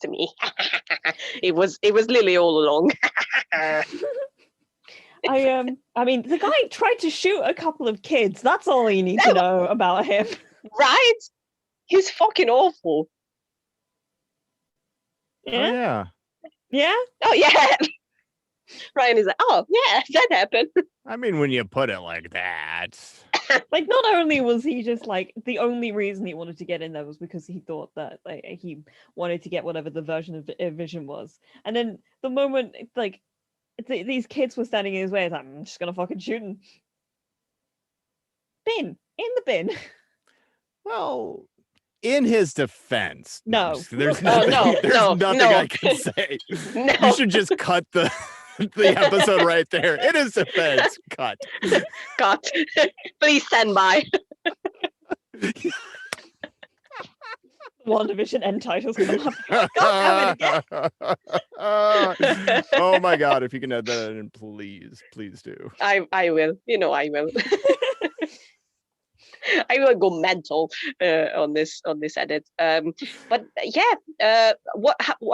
To me, it was Lily all along. I mean, the guy tried to shoot a couple of kids. That's all you need to know about him. Right? He's fucking awful. Yeah. Oh, yeah. Yeah. Oh yeah. Ryan is like, oh yeah, that happened. I mean, when you put it like that. Like, not only was he just like the only reason he wanted to get in there was because he thought that like he wanted to get whatever the version of Vision was, and then the moment like these kids were standing in his way, it's like, I'm just gonna fucking shoot him. In the bin. Well, in his defense, No. there's nothing, nothing I can say. No. You should just cut the episode right there. In his defense, cut. Cut. Please stand by. WandaVision end titles come up. God damn it again. Oh my God! If you can add that in, please do. I will. I will. I will go mental on this edit. But yeah,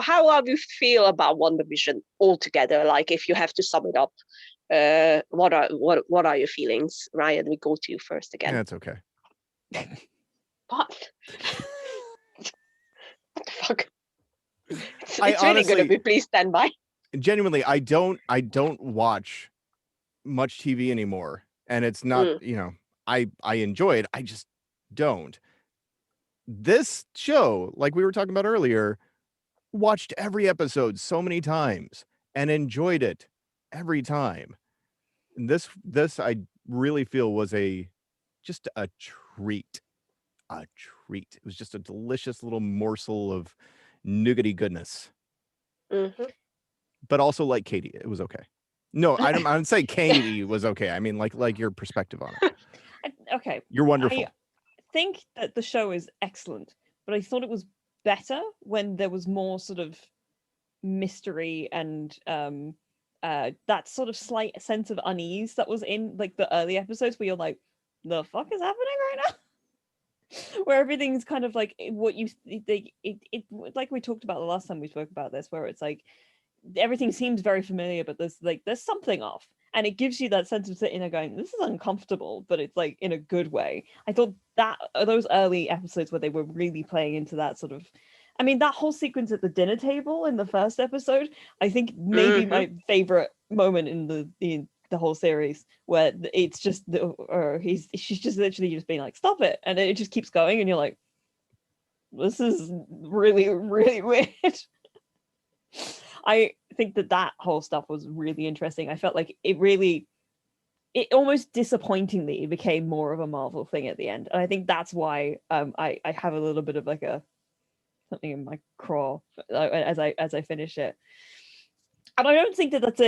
how do you feel about WandaVision altogether? Like, if you have to sum it up, what are your feelings? Ryan, we go to you first again. That's okay. What? What the fuck? It's I really honestly- gonna be. Please stand by. Genuinely, I don't watch much TV anymore, and it's not I enjoy it. I just don't. This show, like we were talking about earlier, watched every episode so many times and enjoyed it every time. And this I really feel was just a treat. A treat. It was just a delicious little morsel of nougaty goodness. Mm-hmm. But also, like Katie, it was okay. No, I don't say Katie was okay. I mean, like your perspective on it. Okay. You're wonderful. I think that the show is excellent, but I thought it was better when there was more sort of mystery and that sort of slight sense of unease that was in like the early episodes where you're like, the fuck is happening right now? Where everything's kind of like what you it like we talked about the last time we spoke about this, where it's like everything seems very familiar, but there's something off. And it gives you that sense of sitting there going, this is uncomfortable, but it's like in a good way. I thought that those early episodes where they were really playing into that sort of, I mean, that whole sequence at the dinner table in the first episode, I think maybe my favorite moment in the whole series, where it's just she's just literally just being like, stop it, and it just keeps going, and you're like, this is really, really weird. I think that whole stuff was really interesting. I felt like it almost disappointingly became more of a Marvel thing at the end. And I think that's why I have a little bit of like a something in my craw as I finish it. And I don't think that that's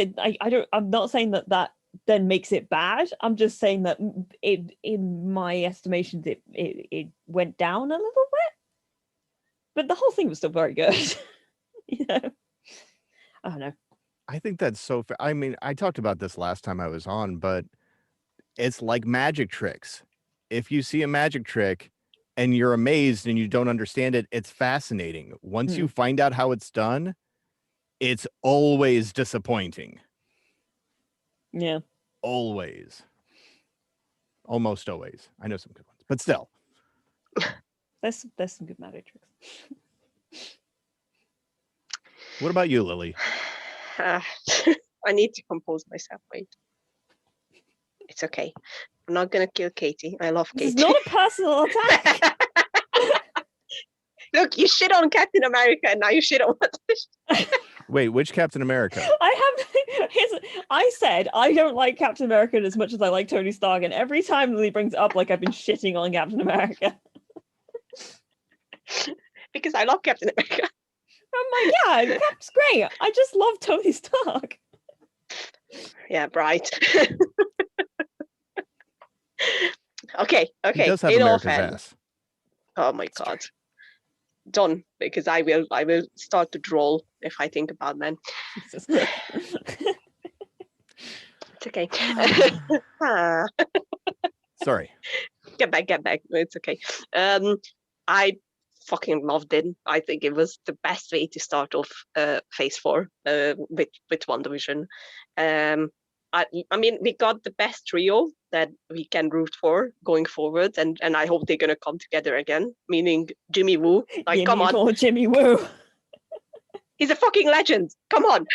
I'm not saying that then makes it bad. I'm just saying that in my estimations it went down a little bit, but the whole thing was still very good. I don't know. I think that's so fair. I mean, I talked about this last time I was on, but it's like magic tricks. If you see a magic trick and you're amazed and you don't understand it, it's fascinating. Once you find out how it's done, it's always disappointing. Yeah. Always. Almost always. I know some good ones, but still. There's some good magic tricks. What about you, Lily? I need to compose myself. Wait. It's okay. I'm not going to kill Katie. I love Katie. It's not a personal attack. Look, you shit on Captain America and now you shit on WandaVision. Wait, which Captain America? I said I don't like Captain America as much as I like Tony Stark, and every time Lily brings it up, like I've been shitting on Captain America. Because I love Captain America. I'm like, yeah, Cap's great. I just love Tony Stark. Yeah, right. Okay. He does have In all America's fairness. ass. Oh my God. Done, because I will start to drool if I think about men. Jesus. It's okay. Sorry. Get back. It's okay. I fucking loved it. I think it was the best way to start off phase 4 with WandaVision. I mean, we got the best trio that we can root for going forward, and I hope they're gonna come together again. Meaning Jimmy Woo, like, come on, Jimmy Woo. He's a fucking legend. Come on.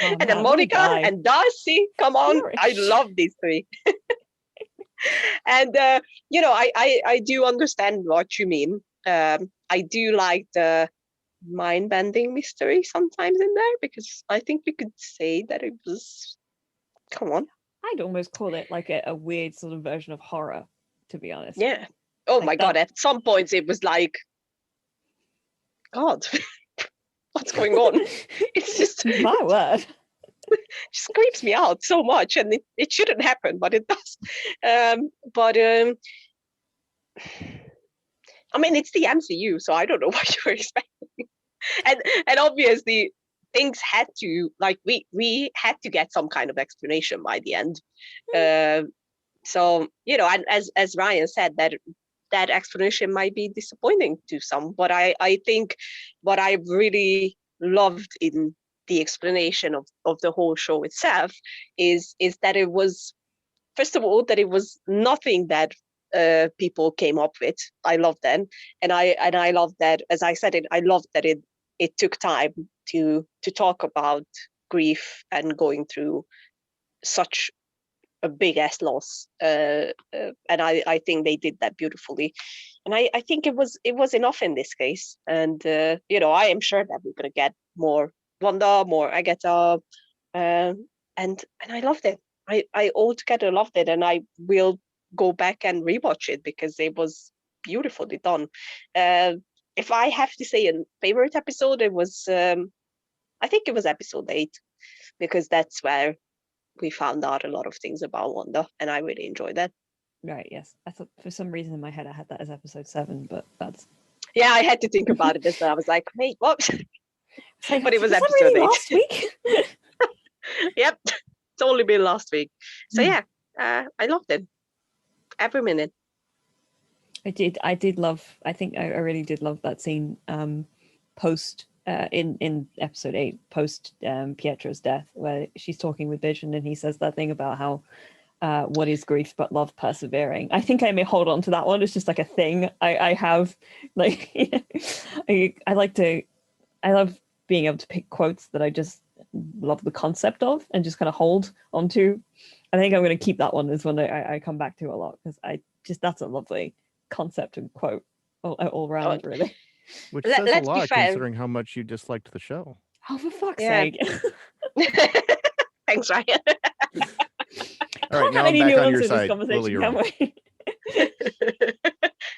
Oh, And then Monica and Darcy, come on. I love these three. And I do understand what you mean. I do like the mind-bending mystery sometimes in there, because I think we could say that it was, come on. I'd almost call it like a weird sort of version of horror, to be honest. Yeah. Oh Like my God. At some points it was like, God, what's going on? It's just my word. Just creeps me out so much, and it shouldn't happen, but it does. I mean, it's the MCU, so I don't know what you're expecting. And obviously things had to, like, we had to get some kind of explanation by the end. So, and as Ryan said, that explanation might be disappointing to some, but I think what I really loved in the explanation of the whole show itself is that it was, first of all, that it was nothing that people came up with. I love that, and I love that, as I said, I love that it took time to talk about grief and going through such a big ass loss, and I think they did that beautifully, and I think it was enough in this case. And I am sure that we're gonna get more Wanda, more Agatha, and I loved it. I altogether loved it, and I will go back and rewatch it because it was beautifully done. If I have to say a favorite episode, it was I think it was episode 8, because that's where we found out a lot of things about Wanda, and I really enjoyed that. Right, yes. I thought for some reason in my head I had that as episode 7, but that's... Yeah, I had to think about it as well. I was like, wait, what? Like, but it was that episode really 8. last week? Yep, it's only been last week. So yeah, I loved it. Every minute. I did love, I think I really did love that scene post in episode 8, post Pietro's death, where she's talking with Vision and he says that thing about how what is grief but love persevering. I think I may hold on to that one. It's just like a thing I have, like I love being able to pick quotes that I just love the concept of and just kind of hold onto. I think I'm going to keep that one as one I come back to a lot, because that's a lovely concept and quote all around, really. Which says a lot considering how much you disliked the show. Oh, for fuck's sake. Thanks, Ryan. All right, now I'm back on your side. Lily, you're on.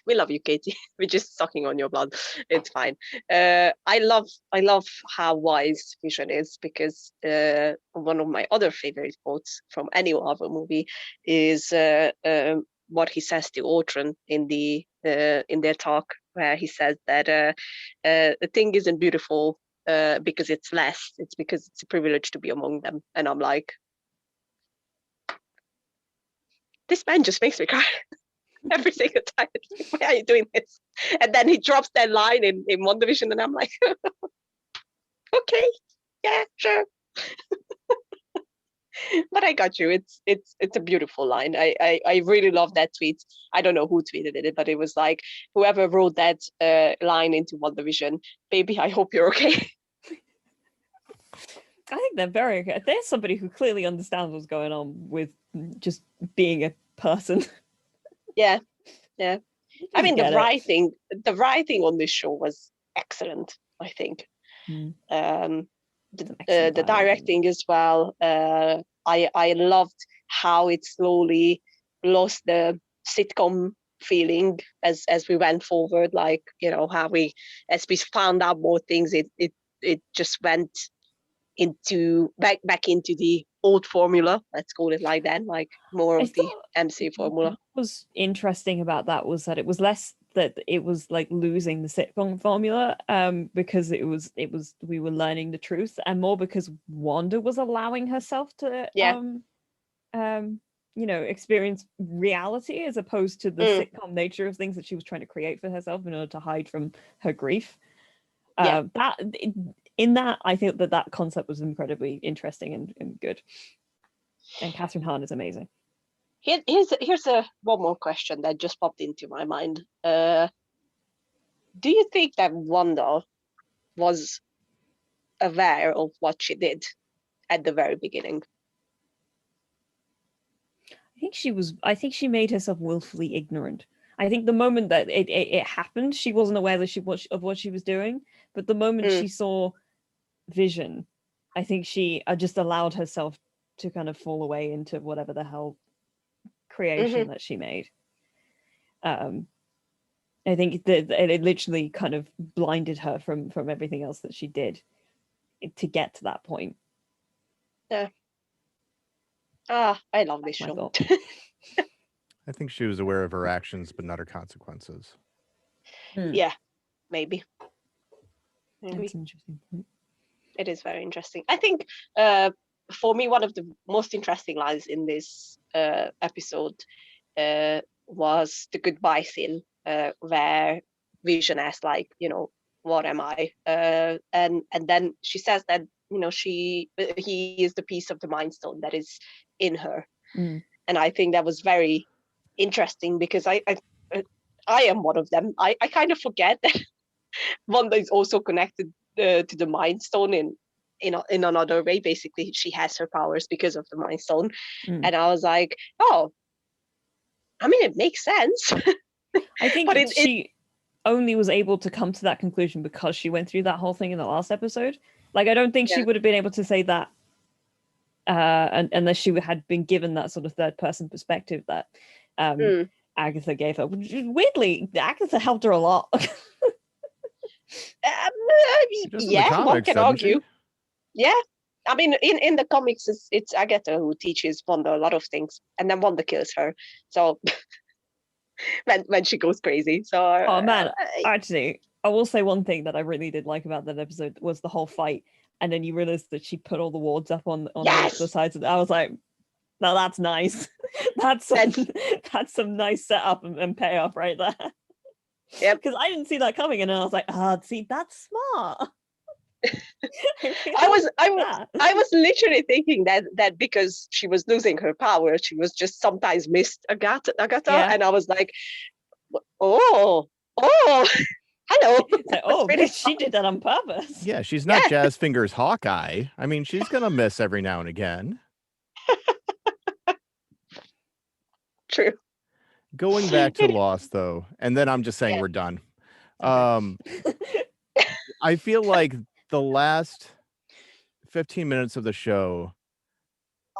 We love you, Katie. We're just sucking on your blood. It's fine. I love how wise Vision is, because one of my other favorite quotes from any Marvel movie is what he says to Ultron in their talk, where he says that the thing isn't beautiful because it's less, it's because it's a privilege to be among them. And I'm like, this man just makes me cry every single time. Why are you doing this? And then he drops that line in WandaVision, and I'm like, okay, yeah, sure. But I got you. It's a beautiful line. I really love that tweet. I don't know who tweeted it, but it was like, whoever wrote that line into WandaVision, baby, I hope you're okay. I think they're very okay. There's somebody who clearly understands what's going on with just being a person. Yeah. I mean, get it. the writing on this show was excellent, I think. Mm. The Excellent directing as well. I loved how it slowly lost the sitcom feeling as we went forward. Like, you know, how as we found out more things, it just went into back into the old formula. Let's call it like that. Like more I of the thought MC formula. What was interesting about that was that it was less that it was like losing the sitcom formula, because it was we were learning the truth, and more because Wanda was allowing herself to experience reality, as opposed to the sitcom nature of things that she was trying to create for herself in order to hide from her grief. I think that concept was incredibly interesting and good. And Catherine Hahn is amazing. Here's one more question that just popped into my mind. Do you think that Wanda was aware of what she did at the very beginning? I think she made herself willfully ignorant. I think the moment that it happened, she wasn't aware that of what she was doing. But the moment she saw Vision, I think she just allowed herself to kind of fall away into whatever the hell creation that she made. I think that it literally kind of blinded her from everything else that she did to get to that point. Yeah. I love this show. I think she was aware of her actions, but not her consequences. Yeah, maybe. That's an interesting point. It is very interesting. I think for me, one of the most interesting lines in this episode was the goodbye scene, where Vision asks, like, you know, what am I? And then she says that, you know, he is the piece of the Mind Stone that is in her. And I think that was very interesting, because I am one of them. I kind of forget that Wanda is also connected to the Mind Stone in another way. Basically, she has her powers because of the Mind Stone. And I was like, oh, I mean, it makes sense. I think she only was able to come to that conclusion because she went through that whole thing in the last episode. Like, I don't think she would have been able to say that unless she had been given that sort of third person perspective that Agatha gave her. Weirdly, Agatha helped her a lot. Yeah, one can argue. Yeah, I mean, in the comics, it's Agatha who teaches Wanda a lot of things, and then Wanda kills her. So when she goes crazy. So oh man, actually, I will say one thing that I really did like about that episode was the whole fight, and then you realize that she put all the wards up on the sides of it. I was like, no, that's nice. that's some nice setup and payoff right there. Yeah, because I didn't see that coming, and I was like, see, that's smart. I was literally thinking that because she was losing her power, she was just sometimes missed Agatha, and I was like, oh, hello. Like, oh, really she did that on purpose. Yeah, she's not Jazz Fingers Hawkeye. I mean, she's gonna miss every now and again. True. Going back to Lost, though, and then I'm just saying we're done. Okay. I feel like the last 15 minutes of the show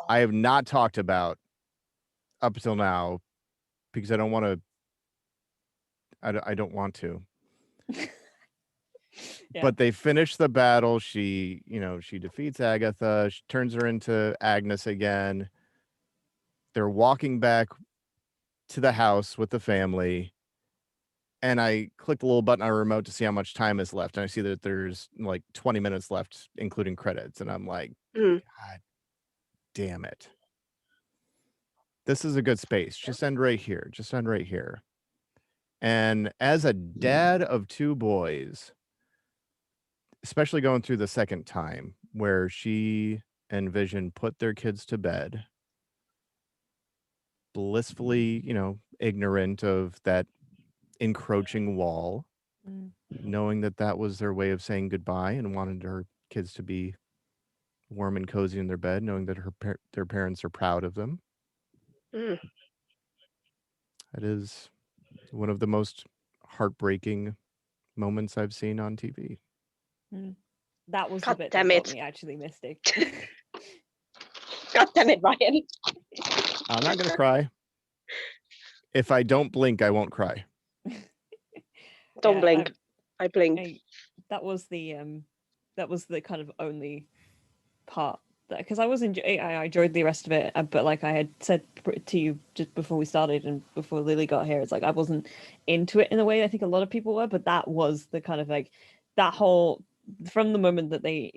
I have not talked about up until now because I don't want I don't want to. Yeah. But they finish the battle. She defeats Agatha. She turns her into Agnes again. They're walking back to the house with the family. And I click the little button on a remote to see how much time is left. And I see that there's like 20 minutes left, including credits. And I'm like, Mm. God damn it. This is a good space. Just end right here. Just end right here. And as a dad of two boys, especially going through the second time where she and Vision put their kids to bed, blissfully, ignorant of that encroaching wall, Mm. knowing that that was their way of saying goodbye and wanted her kids to be warm and cozy in their bed, knowing that their parents are proud of them. Mm. It is one of the most heartbreaking moments I've seen on TV. That was God the bit damn that got it. me actually mystic. God damn it, Ryan. I'm not going to cry. If I don't blink, I won't cry. Don't Yeah, blink. I blink. That was the kind of only part because I enjoyed the rest of it, but like I had said to you just before we started and before Lily got here, it's like I wasn't into it in a way I think a lot of people were, but that was the kind of like that whole from the moment that they,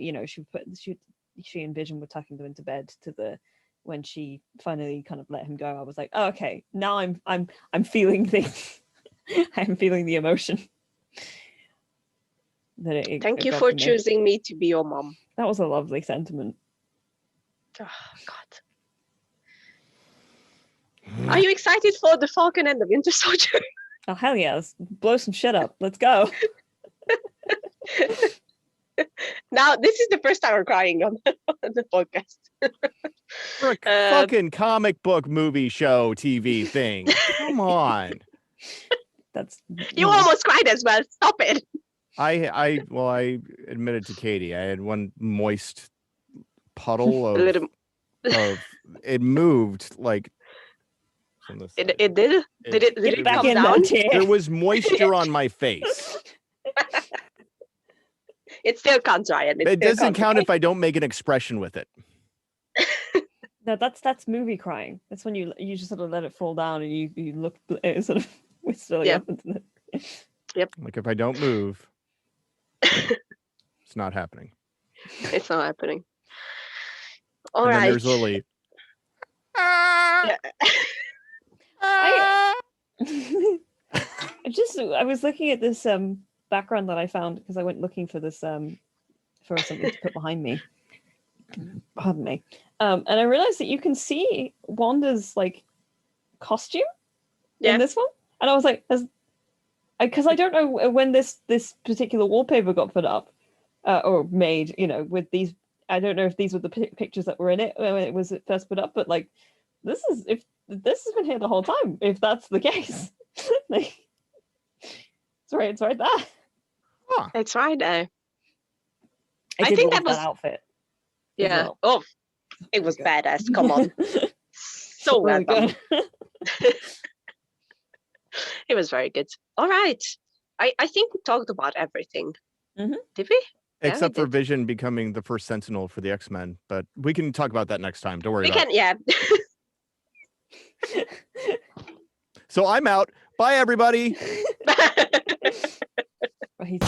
she and Vision were tucking them into bed to the when she finally kind of let him go, I was like, oh, okay, now I'm feeling things. I'm feeling the emotion. Thank you got for from me. choosing me to be your mom. That was a lovely sentiment. Oh, God. Are you excited for the Falcon and the Winter Soldier? Oh, hell yeah. Let's blow some shit up. Let's go. Now, this is the first time we're crying on the podcast. For a fucking comic book movie show TV thing. Come on. That's You almost cried as well. Stop it. I admitted to Katie, I had one moist puddle A little. of it moved like from the side. It did? Did it Get back come in down? that chair. There was moisture on my face. It still counts, Ryan. It doesn't count if I don't make an expression with it. No, that's movie crying. That's when you just sort of let it fall down and you look sort of wistfully up into the... Yep. Like if I don't move, it's not happening. It's not happening. All and right. then there's Lily. Yeah. I was looking at this background that I found because I went looking for this for something to put behind me. Pardon me. And I realized that you can see Wanda's like costume in this one, and I was like, because I don't know when this particular wallpaper got put up or made, with these. I don't know if these were the pictures that were in it when it was first put up, but like this has been here the whole time. If that's the case, like, it's right there. Huh. It's right there. I think that was that outfit. Yeah. Well. Oh, it was badass. Come on. So really well done. good. It was very good. All right. I think we talked about everything. Mm-hmm. Did we? Except we for did. Vision becoming the first Sentinel for the X-Men, but we can talk about that next time. Don't worry We about can, yeah. So I'm out. Bye, everybody. He's